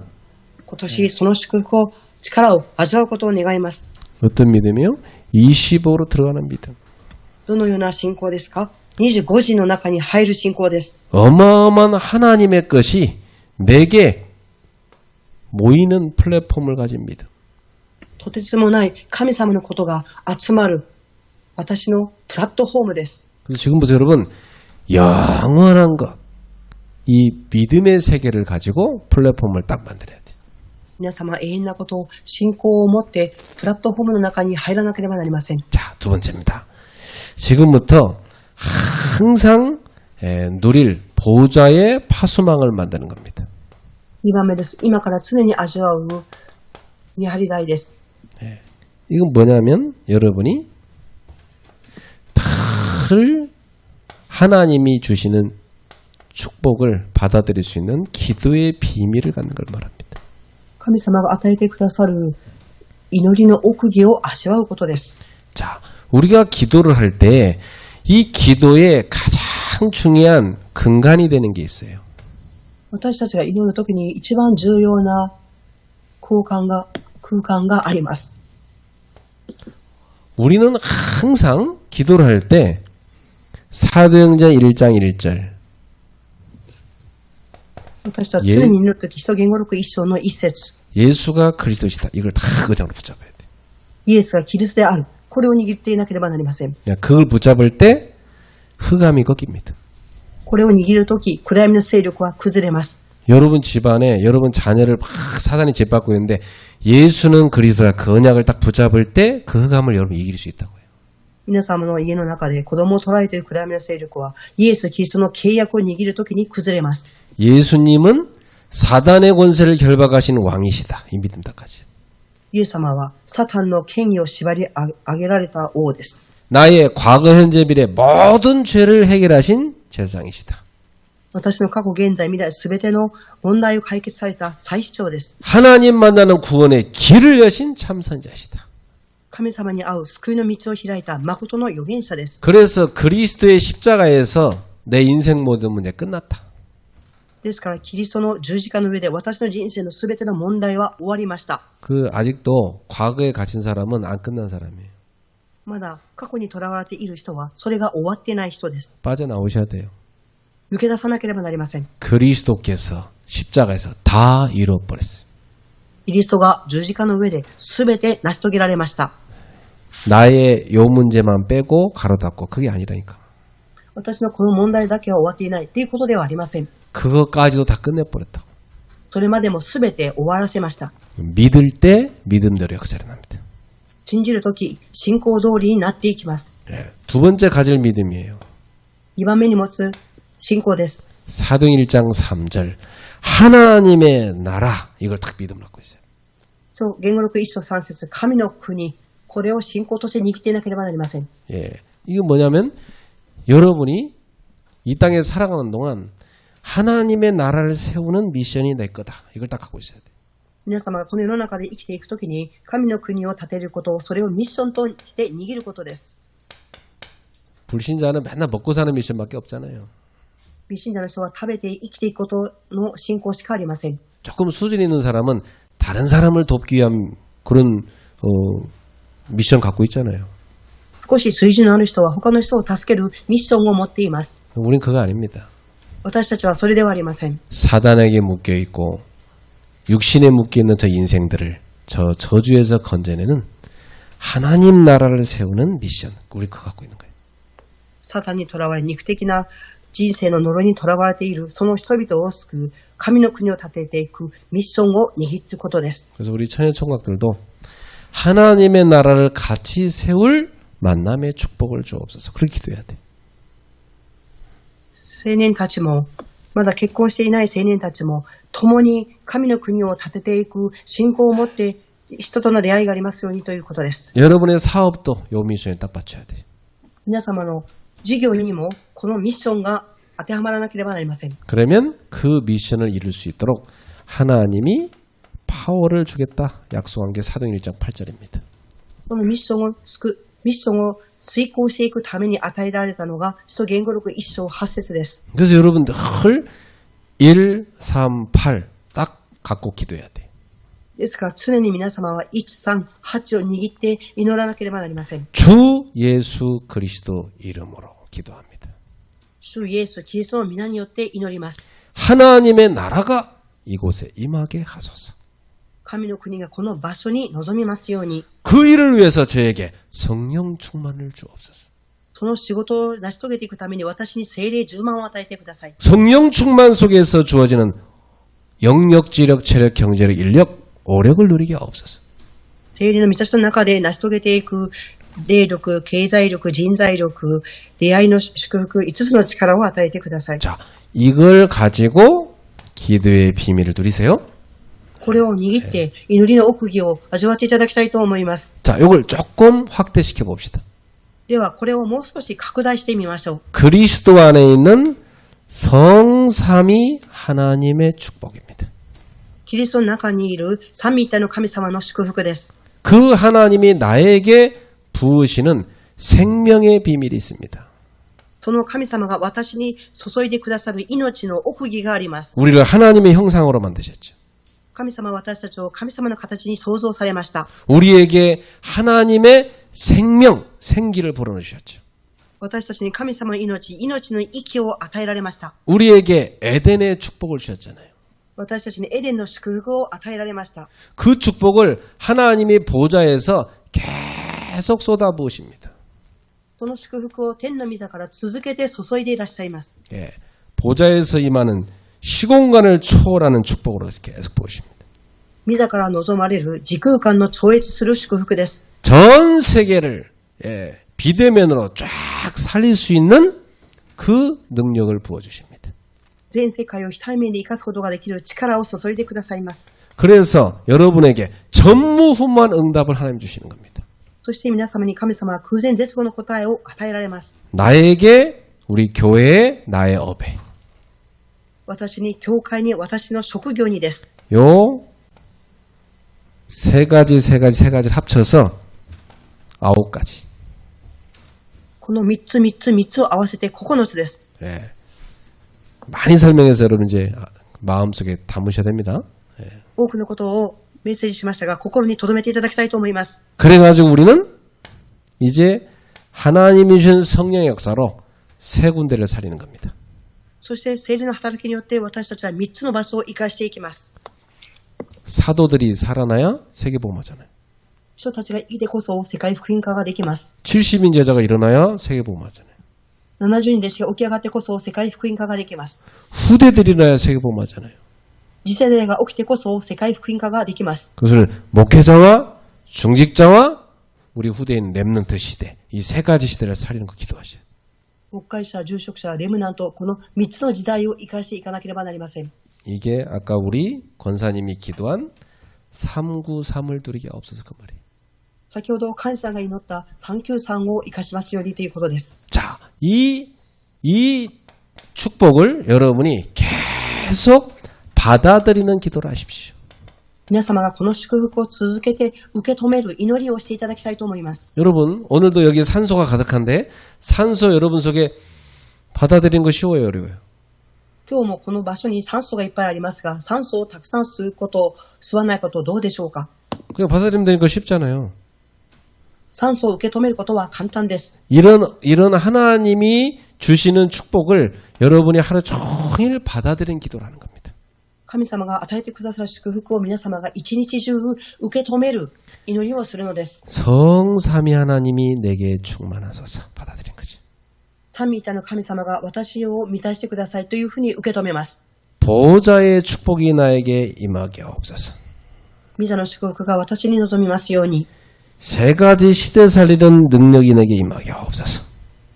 今年その祝福を力を味わうことを願います。 어떤 믿음이요? 25로 들어가는 믿음. どのような信仰ですか？25時の中に入る信仰です。 어마어마한 하나님의 것이 내게 모이는 플랫폼을 가진 믿음. とてつもない神様のことが集まる私のプラットフォームです。 그래서 지금부터 여러분 영원한 것, 이 믿음의 세계를 가지고 플랫폼을 딱 만들어야 돼요. 皆様永遠なことを信仰を持ってプラットフォームの中に入らなければなりません。 자, 두 번째입니다. 지금부터 항상 누릴 보좌의 파수망을 만드는 겁니다. 2番目です。今から常に味わう見張り台です。 이건 뭐냐면 여러분이 늘 하나님이 주시는 축복을 받아들일 수 있는 기도의 비밀을 갖는 걸 말합니다. 神様が与えてくださる祈りの奥義を味わうことです。 자, 우리가 기도를 할 때 이 기도의 가장 중요한 근간이 되는 게 있어요. 私たちが祈るときに一番重要な空間があります。 우리는 항상 기도를 할 때 사도행전 1장 1절 私たちは常に祈るとき、使徒言語録1章の1節 예수가 그리스도시다. 이걸 다 의장으로 붙잡아야 돼. イエスがキリストである。これを握っていなければなりません。 그걸 붙잡을 때 흑암이 꺾입니다. これを握るとき、暗闇の勢力は崩れます。 여러분 집안에 여러분 자녀를 막 사단이 짓밟고 있는데 예수는 그리스도야 그 언약을 딱 붙잡을 때 그 흑암을 여러분 이길 수 있다고요. 皆様の家の中で子供を捉えている暗闇の勢力はイエス・キリストの契約を握るときに崩れます。 예수님은 사단의 권세를 결박하신 왕이시다. 이 믿음다까지. イエス様はサタンの権威を縛り上げられた王です。 나의 과거 현재 미래 모든 죄를 해결하신 제사장이시다. 私の過去現在未来すべての問題を解決された祭司長です。 하나님 만나는 구원의 길을 여신 참선자시다. 神様に会う救いの道を開いた誠の預言者です。 그래서 그리스도의 십자가에서 내 인생 모든 문제 끝났다. ですから、キリストの十字架の上で私の人生のすべての問題は終わりました。 그 아직도 과거에 갇힌 사람은 안 끝난 사람이에요. まだ過去にとらわれている人は、それが終わってない人です。 빠져나오셔야 돼요. 抜け出さなければなりません。 그리스도께서 십자가에서 다 이루어버렸어요. キリストが十字架の上で全て成し遂げられました。 나의 요 문제만 빼고 가로닫고 그게 아니라니까. 私のこの問題だけは終わっていないということではありません。 그것까지도 다 끝내버렸다고. それまでも全て終わらせました。 믿을 때 믿음대로 역사를 납니다. 信じるとき、信仰通りになっていきます。 두 번째 가질 믿음이에요. 2番目に持つ信仰です。 사도행 1장 3절 하나님의 나라 이걸 딱 믿음을 갖고 있어요. そう、言語録1章3節、神の国、これを信仰として握っていなければなりません。 예, 이건 뭐냐면 여러분이 이 땅에 살아가는 동안 하나님의 나라를 세우는 미션이 내 거다. 이걸 딱 갖고 있어야 돼. 皆様がこの世の中で生きていくときに、神の国を建てること、それをミッションとして握ることです。 불신자는 맨날 먹고 사는 미션밖에 없잖아요. 未信者の人は食べて生きていくことの信仰しかありません。 조금 수준 있는 사람은 다른 사람을 돕기 위한 그런 미션 갖고 있잖아요. 少し水準のある人は他の人を助けるミッションを持っています。 우린 그거 아닙니다. 私たちはそれではありません。 사단에게 묶여 있고 육신에 묶여 있는 저 인생들을 저 저주에서 건져내는 하나님 나라를 세우는 미션. 우리 그거 갖고 있는 거예요. サタンにとらわれ、肉的な人生の呪いにとらわれているその人々を救う、神の国を建てていくミッションを握ることです。 그래서 우리 처녀총각들도 하나님의 나라를 같이 세울 만남의 축복을 주옵소서. 그렇게 기도해야 돼. 青年たちも、まだ結婚していない青年たちも、共に神の国を建てていく信仰を持って人との出会いがありますようにということです。 여러분의 사업도 요 미션에 딱 맞춰야 돼. 皆様の事業にもこのミッションが当てはまらなければなりません。 그러면 그 미션을 이룰 수 있도록 하나님이 파워를 주겠다 약속한 게 사도행 1장 8절입니다. このミッションを遂行していくために与えられたのが使徒言語録1章8節です。 그래서 여러분 늘 1, 3, 8 딱 갖고 기도해야 돼. ですから常に皆様は1、3、8を握って祈らなければなりません。 주 예수 그리스도 이름으로 기도합니다. 主イエス・キリストの皆によって祈ります。 하나님의 나라가 이곳에 임하게 하소서. 神の国がこの場所に臨みますように、 그 일을 위해서 저에게 성령 충만을 주옵소서. その仕事を成し遂げていくために私に聖霊充満を与えてください。 성령 충만 속에서 주어지는 영역, 지력, 체력, 경제력, 인력, 오력을 누리게 하옵소서. 聖霊の満たしの中で成し遂げていく霊力、経済力、人材力、出会いの祝福、5つの力を与えてください。 자, 이걸 가지고 기도의 비밀을 누리세요. これを握って祈りの奥義を味わっていただきたいと思います。 자, 이걸 조금 확대시켜 봅시다. ではこれをもう少し拡大してみましょう。 그리스도 안에 있는 성삼위 하나님의 축복입니다. キリストの中にいる三位一体の神様の祝福です。 그 하나님이 나에게 부으시는 생명의 비밀이 있습니다. その神様が私に注いでくださる命の奥義があります。 우리를 하나님의 형상으로 만드셨죠. 神様は私たちを神様の形に創造されました。 우리에게 하나님의 생명, 생기를 불어넣으셨죠. 私たちに神様の命、命の息を与えられました。 우리에게 에덴의 축복을 주셨잖아요. 私たちにエデンの祝福を与えられました。 그 축복을 하나님이 보좌에서 계속 쏟아부으십니다. その祝福を天の御座から続けて注いでいらっしゃいます。 예, 보좌에서 임하는 시공간을 초월하는 축복으로 계속 부으십니다. 御座から望まれる時空間の超越する祝福です。 전 세계를 비대면으로 쫙 살릴 수 있는 그 능력을 부어주십니다. 全世界を非対面で生かすことができる力を注いでくださいます。 그래서 여러분에게 전무후무한 응답을 하나님 주시는 겁니다. そして皆様に神様は空前絶後の答えを与えられます。 나에게, 우리 교회에, 나의 업에. 私に、教会に、私の職業にです。 요 세 가지를 합쳐서 9가지. この3つを合わせて9つです。 예. 많이 설명해서 여러분 이제 마음속에 담으셔야 됩니다. 多くのことをメッセージしましたが、心に留めていただきたいと思います。 그래가지고 우리는 이제 하나님이 주신 성령의 역사로 세 군데를 살리는 겁니다. そして聖霊の働きによって私たちは3つの場所を生かしていきます。 사도들이 살아나야 세계복음화잖아요. 人たちがいてこそ世界福音化ができます。 70인 제자가 일어나야 세계복음화잖아요. 70人弟子が起き上がってこそ世界福音化ができます。 후대들이 일어나야 세계복음화잖아요. 次世代が起きてこそ世界福音化ができます。 그것을 목회자와 중직자와 우리 후대인 렘넌트 시대 이 세 가지 시대를 살리는 거 기도하셔요. 牧会者、住職者、レムナント、この3つの時代を生かしていかなければなりません。 이게 아까 우리 권사님이 기도한 393을 누리게 없어서 그 말이에요. 先ほど神さんが祈った393を生かしますようにということです。 자, 이 축복을 여러분이 계속 받아들이는 기도를 하십시오. 皆様がこの祝福を続けて受け止める祈りをしていただきたいと思います。 여러분, 오늘도 여기 산소가 가득한데 산소 여러분 속에 받아들이는 거 쉬워요, 어려워요? 今日もこの場所に酸素がいっぱいありますが、酸素をたくさん吸うこと、吸わないことどうでしょうか。 그냥 받아들이면 되니까 쉽잖아요. 酸素を受け止めることは簡単です。 이런 하나님이 주시는 축복을 여러분이 하루 종일 받아들이는 기도를 하는 겁니다. 神様が与えてくださる祝福を皆様が一日中受け止める祈りをするのです。 성삼위 하나님이 내게 충만하소서 받아들인 거지. 三位一体の神様が私を満たしてくださいというふうに受け止めます。 보호자의 축복이 나에게 임하게 하옵소서. 御座の祝福が私に望みますように。 세 가지 시대 살리는 능력이 내게 임하게 하옵소서.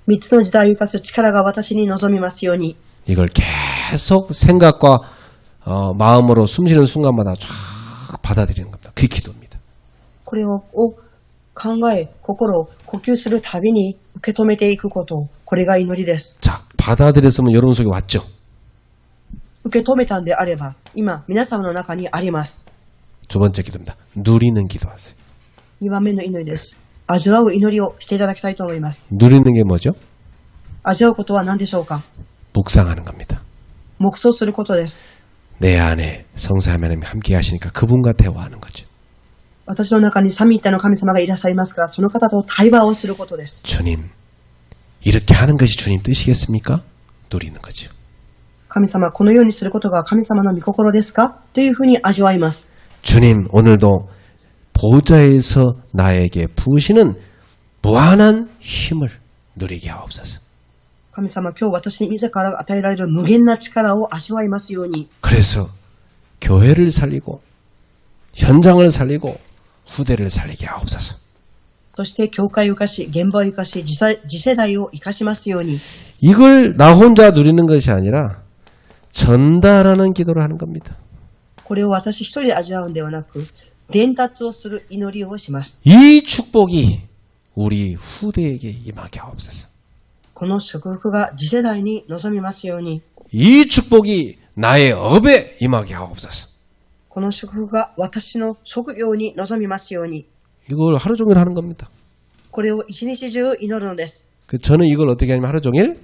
三つの時代を生かす力が私に望みますように。 이걸 계속 생각과 마음으로 숨쉬는 순간마다 쫙 받아들이는 겁니다. 그게 기도입니다. これを考え、心を呼吸するたびに受け止めていくこと、これが祈りです。 자, 받아들였으면 여러분 속에 왔죠? 受け止めたんであれば、今皆様の中にあります。 두 번째 기도입니다. 누리는 기도하세요. 2番目の祈りです。味わう祈りをしていただきたいと思います。 누리는 게 뭐죠? 味わうことは何でしょうか。 묵상하는 겁니다. 黙想することです。 내 안에 성사 하나님이 함께 하시니까 그분과 대화하는 거죠. 私の中に三位一体の神様がいらっしゃいますから、その方と対話をすることです。 주님, 이렇게 하는 것이 주님 뜻이겠습니까? 누리는 거죠. 神様、このようにすることが神様の御心ですかというふうに味わいます。 주님, 오늘도 보좌에서 나에게 부으시는 무한한 힘을 누리게 하옵소서. 神様、今日私に自ら与えられる無限な力を味わいますように。 그래서 교회를 살리고 현장을 살리고 후대를 살리게 하옵소서. そして教会を生かし、現場を生かし、次世代を生かしますように。 이걸 나 혼자 누리는 것이 아니라 전달하는 기도를 하는 겁니다. これを私一人で味わうんではなく、伝達をする祈りをします。 이 축복이 우리 후대에게 임하게 하옵소서. この祝福が次世代に望みますように。 이 축복이 나의 업에 임하게 하옵소서. この祝福が私の職業に望みますように。 이걸 하루 종일 하는 겁니다. これを一日中祈るのです。 저는 이걸 어떻게 하냐면 하루 종일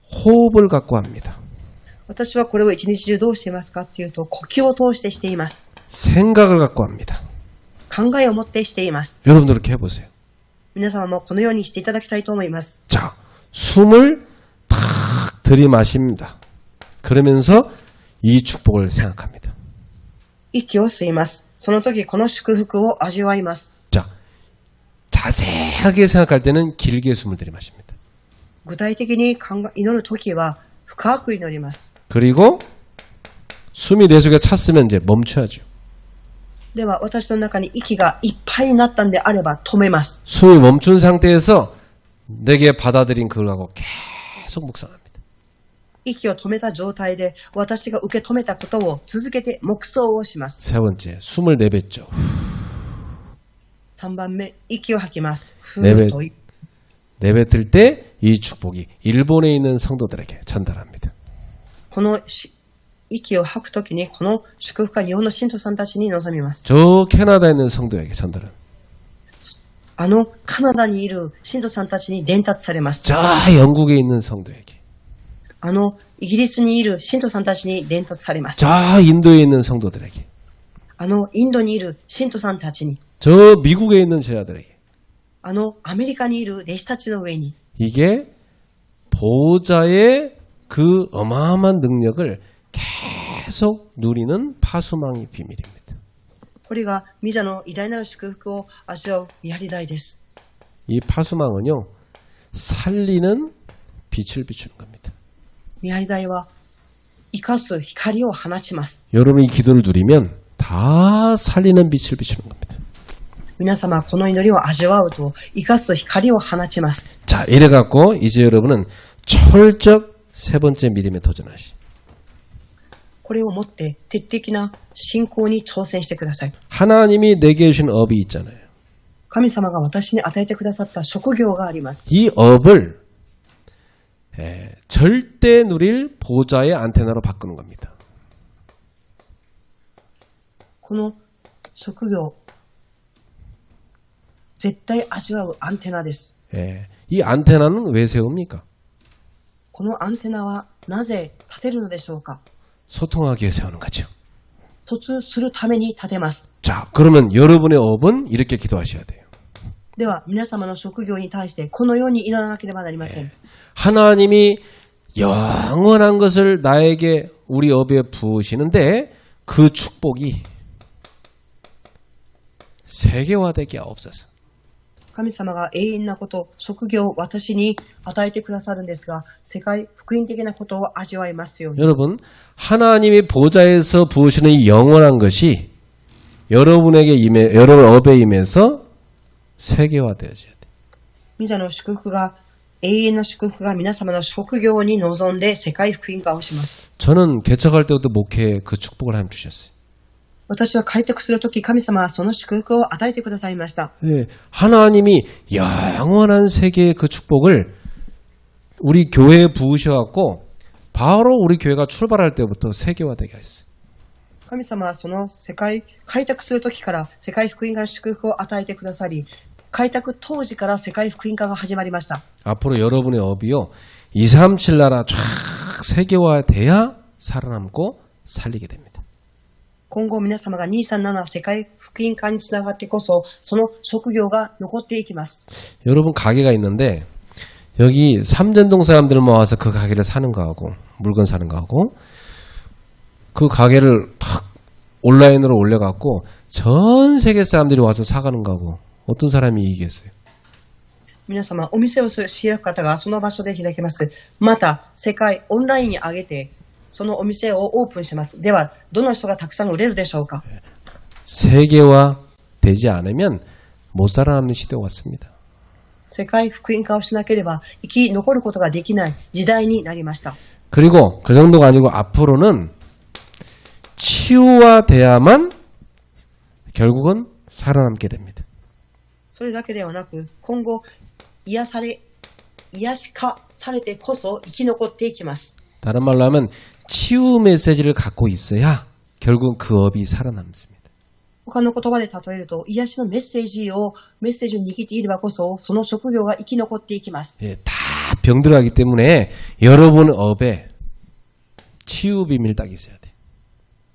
호흡을 갖고 합니다. 私はこれを一日中どうしていますかというと、呼吸を通してしています。 생각을 갖고 합니다. 考えを持ってしています。 여러분도 이렇게 해보세요. 皆様もこのようにしていただきたいと思います。 자, 숨을 탁 들이마십니다. 그러면서 이 축복을 생각합니다. 息を吸います。その時この祝福を味わいます。 자, 자세하게 생각할 때는 길게 숨을 들이마십니다. 具体的に祈る時は深く祈ります。 그리고 숨이 내 속에 찼으면 이제 멈춰야죠. では私の中に息がいっぱいになったんであれば止めます。 숨이 멈춘 상태에서 내게 받아들인 그걸 하고 계속 묵상합니다. 息を止めた状態で私が受け止めたことを続けて黙想をします。 세 번째, 숨을 내뱉죠. 3番目、息を吐きます。내뱉을 때 이 축복이 일본에 있는 성도들에게 전달합니다. この息を吐くときにこの祝福が日本の信徒さんたちに望みます。 저 캐나다에 있는 성도에게 전달합니다. カナダにいる信徒さんたちに伝達されます。 저 영국에 있는 성도에게. イギリスにいる信徒さんたちに伝達されます。 저 인도에 있는 성도들에게, インドにいる信徒さんたちに、 저 미국에 있는 제자들에게 アメリカにいる弟子たちの上に、 이게 보호자의 그 어마어마한 능력을 계속 누리는 파수망의 비밀입니다. これがミザの偉大なる祝福を味わう見張り台です。 이 파수망은요, 살리는 빛을 비추는 겁니다. 見張り台は生かす光を放ちます。 여러분이 기도를 누리면 다 살리는 빛을 비추는 겁니다. 皆様この祈りを味わうと生かす光を放ちます。 자, 이래갖고 이제 여러분은 철적 세 번째 믿음에 도전하시. これをもって徹底的な信仰に挑戦してください。 하나님이 내게 주신 업이 있잖아요. 神様が私に与えてくださった職業があります。 이 업을 절대 누릴 보좌의 안테나로 바꾸는 겁니다. この職業、絶対味わうアンテナです。 이 안테나는 왜 세웁니까? このアンテナはなぜ立てるのでしょうか。 소통하기 위해 세우는 거죠. 疎通するために立てます。 자, 그러면 여러분의 업은 이렇게 기도하셔야 돼요. では皆様の職業に対してこのように祈らなければなりません。 하나님이 영원한 것을 나에게 우리 업에 부으시는데 그 축복이 세계화되기 없어서 神様が永遠なこと、職業を私に与えてくださるんですが、世界福音的なことを味わいますように。 여러분, 하나님이 보좌에서 부으시는 이 영원한 것이 여러분에게 여러분 업에 임해서 세계화되어져야 돼요. ミザの祝福が、永遠な祝福が皆様の職業に臨んで世界福音化をします。 저는 개척할 때부터 목회에 그 축복을 하나님 주셨어요. 私は開拓するとき、神様はその祝福を与えてくださいました。 네, 하나님이 영원한 세계의 그 축복을 우리 교회에 부으셔갖고 바로 우리 교회가 출발할 때부터 세계화되게 했어요. 神様はその世界、開拓するときから世界福音化の祝福を与えてくださり、開拓当時から世界福音化が始まりました。 앞으로 여러분의 업이요, 237 나라 쫙 세계화돼야 살아남고 살리게 됩니다. 今後皆様が237世界福音化につながってこそ、その職業が残っていきます。 여러분 가게가 있는데 여기 삼전동 사람들 모아서 그 가게를 사는 거하고 물건 사는 거하고 그 가게를 탁 온라인으로 올려갖고 전 세계 사람들이 와서 사가는 거하고 어떤 사람이 이기겠어요? 皆様、お店を開く方がその場所で開きます。また、世界オンラインに上げて、そのお店をオープンします。では、どの人がたくさん売れるでしょうか。 세계화되지 않으면 못 살아남는 시대가 왔습니다. 世界福音化をしなければ生き残ることができない時代になりました。 그리고 그 정도가 아니고 앞으로는 치유화돼야만 결국은 살아남게 됩니다. それだけではなく、今後癒し化されてこそ生き残っていきます。 다른 말로 하면 치유 메시지를 갖고 있어야 결국 그 업이 살아남습니다. 他の言葉で例えると、癒しのメッセージを握っていればこそ、その職業が生き残っていきます。 예, 다 병들어가기 때문에 여러분 업에 치유 비밀 딱 있어야 돼.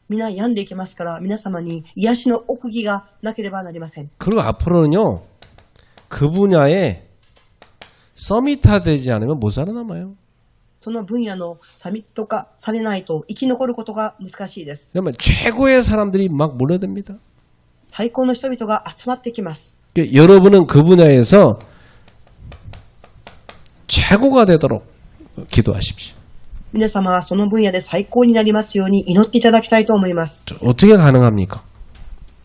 皆病んでいきますから、皆様に癒しの奥義がなければなりません。 그리고 앞으로는요, 그 분야에 서밋화되지 않으면 못 살아남아요. その分野のサミット化されないと生き残ることが難しいです。 그러면 최고의 사람들이 막 몰려듭니다. 最高の人々が集まってきます。 여러분은 그 분야에서 최고가 되도록 기도하십시오. 皆様はその分野で最高になりますように祈っていただきたいと思います。 어떻게 가능합니까?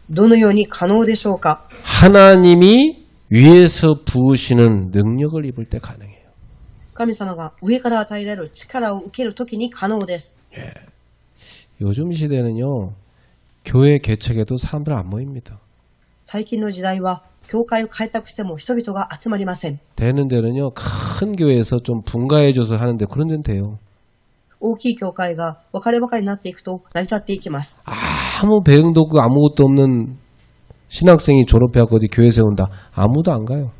どのように可能でしょうか。 하나님이 위에서 부으시는 능력을 입을 때 가능해요. 神様が上から与えられる力を受けるときに可能です。 요즘 시대는요, 교회 개척에도 사람들 안 모입니다. 最近の時代は教会を開拓しても人々が集まりません。 되는 데는요, 큰 교회에서 좀 분가해줘서 하는데 그런 데는 돼요. 大きい教会が分かればかりになっていくと成り立っていきます。 아무 배경도 없고 아무것도 없는 신학생이 졸업해갖고 어디 교회 세운다. 아무도 안 가요.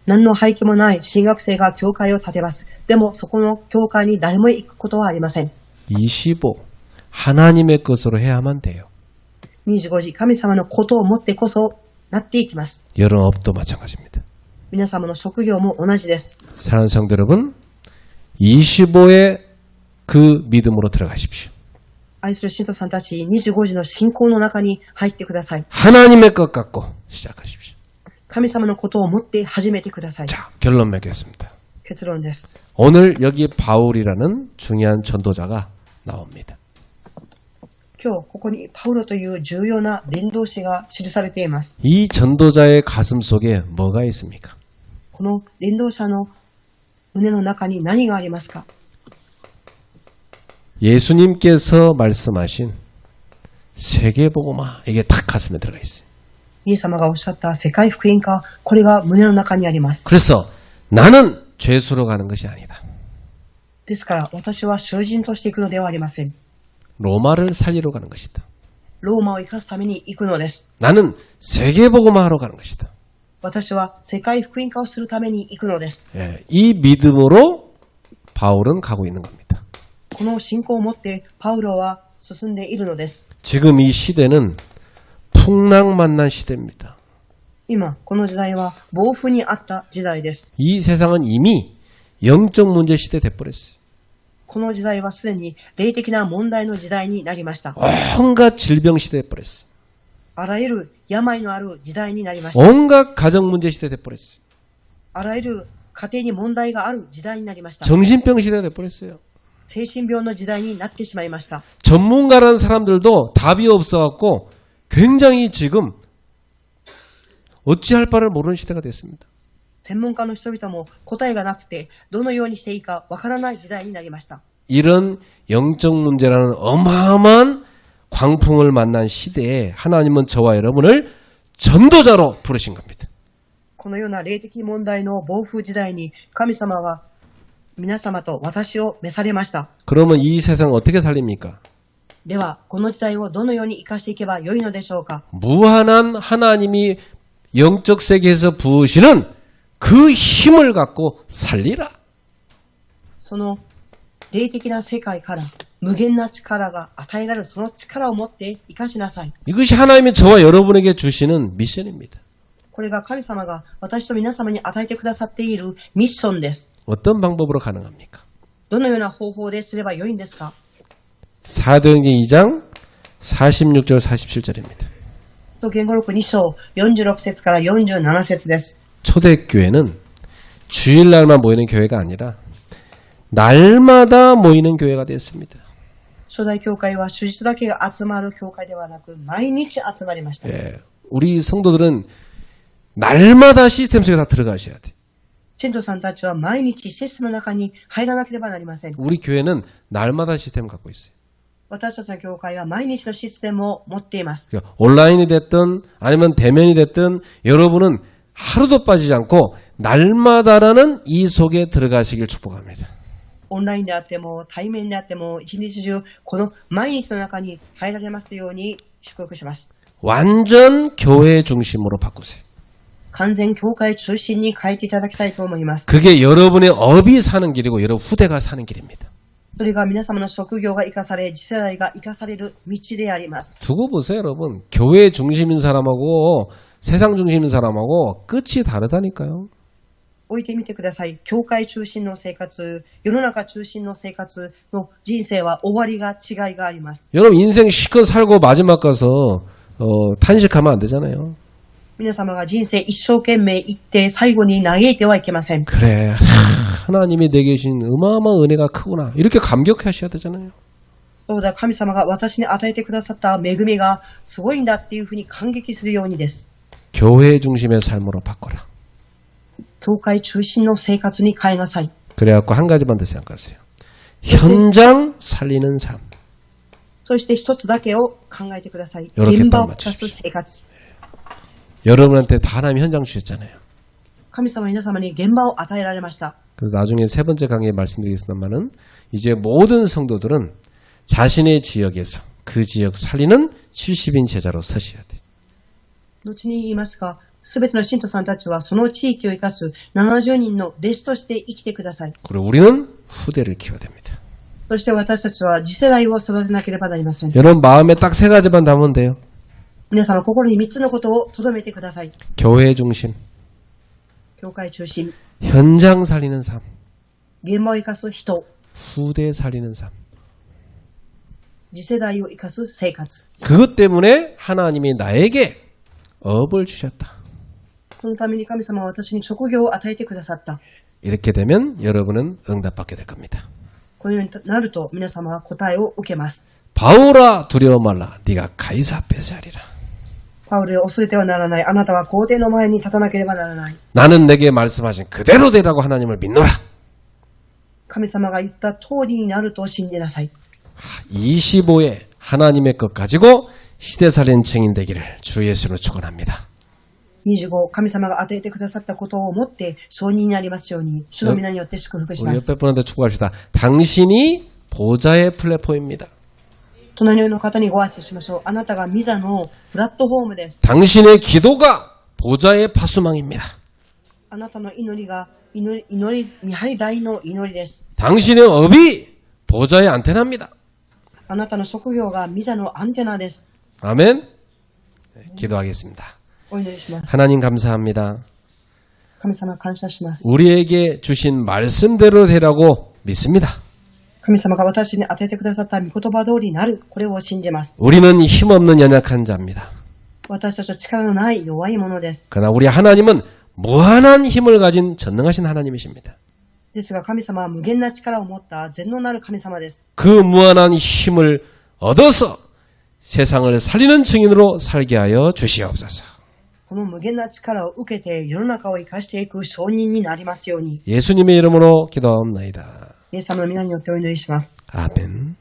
何の背景もない神学生が教会を建てます。でもそこの教会に誰も行くことはありません。 25. 하나님의 것으로 해야만 돼요. 25時、神様のことをもってこそなっていきます。 여러분 업도 마찬가지입니다. 皆様の職業も同じです。 사랑하는 성도 여러분, 25의 그 믿음으로 들어가십시오. 愛する信徒さんたち、25時の信仰の中に入ってください。 하나님의 것 갖고 시작하십시오. 神様のことを持って始めてください。 자, 결론 맺겠습니다. 結論です。 오늘 여기 바울이라는 중요한 전도자가 나옵니다. 今日ここにパウロという重要な伝道師が記されています。 이 전도자의 가슴 속에 뭐가 있습니까? この伝道者の胸の中に何がありますか？ 예수님께서 말씀하신 세계복음화, 이게 딱 가슴에 들어가 있어요. イエス様がおっしゃった世界福音化、これが胸の中にあります。 그래서 나는 죄수로 가는 것이 아니다. ですから私は囚人として行くのではありません。 로마를 살리러 가는 것이다. ローマを生かすために行くのです。 나는 세계복음화하러 가는 것이다. 私は世界福音化をするために行くのです。 예, 이 믿음으로 바울은 가고 있는 겁니다. この信仰を持ってパウロは進んでいるのです。 지금 이 시대는 풍랑만난 시대입니다. 今、この時代は暴風にあった時代です。 이 세상은 이미 영적 문제 시대 돼버렸어요. この時代はすでに霊的な問題の時代になりました。 온갖 질병 시대 돼버렸어요. あらゆる病のある時代になりました。 온갖 가정 문제 시대 돼버렸어요. あらゆる家庭に問題がある時代になりました。 정신병 시대가 돼버렸어요. 精神病の時代になってしまいました。 전문가라는 사람들도 답이 없어갖고 굉장히 지금 어찌할 바를 모르는 시대가 됐습니다. 専門家の人々も答えがなくてどのようにしていいかわからない時代になりました。 이런 영적 문제라는 어마어마한 광풍을 만난 시대에 하나님은 저와 여러분을 전도자로 부르신 겁니다. このような霊的問題の暴風時代に神様は皆様と私を召されました。 그러면 이 세상 어떻게 살립니까? では、この時代をどのように生かしていけばよいのでしょうか。 무한한 하나님이 영적 세계에서 부으시는 그 힘을 갖고 살리라. その霊的な世界から無限な力が与えられるその力を持って生かしなさい。 이것이 하나님이 저와 여러분에게 주시는 미션입니다. これが神様が私と皆様に与えてくださっているミッションです。 어떤 방법으로 가능합니까? どのような方法ですればよいんですか？ 사도행전 2장 46절 47절입니다. 使徒言語録2章46節から47節です。 초대교회는 주일날만 모이는 교회가 아니라 날마다 모이는 교회가 됐습니다. 初代教会は主日だけが集まる教会ではなく毎日集まりました。 예, 우리 성도들은 날마다 시스템 속에 다 들어가셔야 돼. 信徒さんたちは毎日システムの中に入らなければなりません。 우리 교회는 날마다 시스템을 갖고 있어요. 私たちの教会は毎日のシステムを持っています。 그러니까 온라인이 됐든 아니면 대면이 됐든 여러분은 하루도 빠지지 않고 날마다라는 이 속에 들어가시길 축복합니다. オンラインであっても対面であっても一日中この毎日の中に入られますように祝福します。 완전 교회 중심으로 바꾸세요. 完全教会中心に変えていただきたいと思います。 그게 여러분의 업이 사는 길이고 여러분 후대가 사는 길입니다. それが皆様の職業が生かされ、次世代が生かされる道であります。 두고 보세요, 여러분. 교회 중심인 사람하고 세상 중심인 사람하고 끝이 다르다니까요. 置いてみてください。教会中心の生活、世の中中心の生活の人生は終わりが違いがあります。 여러분 인생 실컷 살고 마지막 가서 탄식하면 안 되잖아요. 皆様が人生一生懸命生きて最後に嘆いてはいけません。 그래, 하나님이 내게 주신 어마어마한 은혜가 크구나. 이렇게 감격하셔야 되잖아요. そうだ、神様が私に与えてくださった恵みがすごいんだっていうふうに感激するようにです。 교회 중심의 삶으로 바꿔라. 教会中心の生活に変えなさい。 그래갖고 한 가지만 더 생각하세요. 현장 살리는 삶. そして一つだけを考えてください。 이렇게 現場を 딱 生かす 맞추십시오. 生活。 여러분한테 다 하나님 현장 주셨잖아요. 神様は皆様に現場を与えられました。 그래서 나중에 세 번째 강의에 말씀드리겠습니다만은 이제 모든 성도들은 자신의 지역에서 그 지역 살리는 70인 제자로 서셔야 돼요. 後に言いますが、すべての信徒さんたちはその地域を生かす70人の弟子として生きてください。 그리고 우리는 후대를 키워야 됩니다. そして私たちは次世代を育てなければなりません。 여러분 마음에 딱 세 가지만 담으면 돼요. 皆様心に3つのことを留めてください。 교회 중심, 教会中心、 현장 살리는 삶, 現場を生かす人、 후대 살리는 삶. 次世代を生かす生活。 그것 때문에 하나님이 나에게 업을 주셨다. そのために神様は私に職業を与えてくださった。 이렇게 되면 여러분은 응답받게 될 겁니다. このようになると皆様は答えを受けます。 바울아 두려워 말라. 네가 가이사 앞에서 하리라. パウルを恐れてはならない。あなたは皇帝の前に立たなければならない。 나는 내게 말씀하신 그대로 되라고 하나님을 믿노라. 神様が言った通りになると信じなさい。 25에 하나님의 것 가지고 시대살인 증인 되기를 주 예수로 축원합니다. 25、神様が与えてくださったことをもって承認になりますように、主の皆によって祝福し 우리 ます。 옆에 분한테 축복합시다. 당신이 보좌의 플랫폼입니다. 隣の方にご挨拶しましょう。あなたがミザのプラットフォームです。 당신의 기도가 보좌의 파수망입니다. あなたの祈りが祈り見張り台の祈りです。 당신의 업이 보좌의 안테나입니다. あなたの職業がミザのアンテナです。 아멘. 네, 기도하겠습니다. お祈りします。 하나님 감사합니다. 神様感謝します。 우리에게 주신 말씀대로 되라고 믿습니다. 神様が私に与えてくださった御言葉通りになる。これを信じます。 우리는 힘없는 연약한 자입니다. 私たちは力のない弱いものです。 그러나 우리 하나님은 무한한 힘을 가진 전능하신 하나님이십니다. ですが神様は無限な力を持った全能なる神様です。 그 무한한 힘을 얻어서 세상을 살리는 증인으로 살게 하여 주시옵소서. この無限な力を受けて世の中を生かしていく証人になりますように。 예수님의 이름으로 기도하옵나이다. イエス様の皆によってお祈りします。 아멘.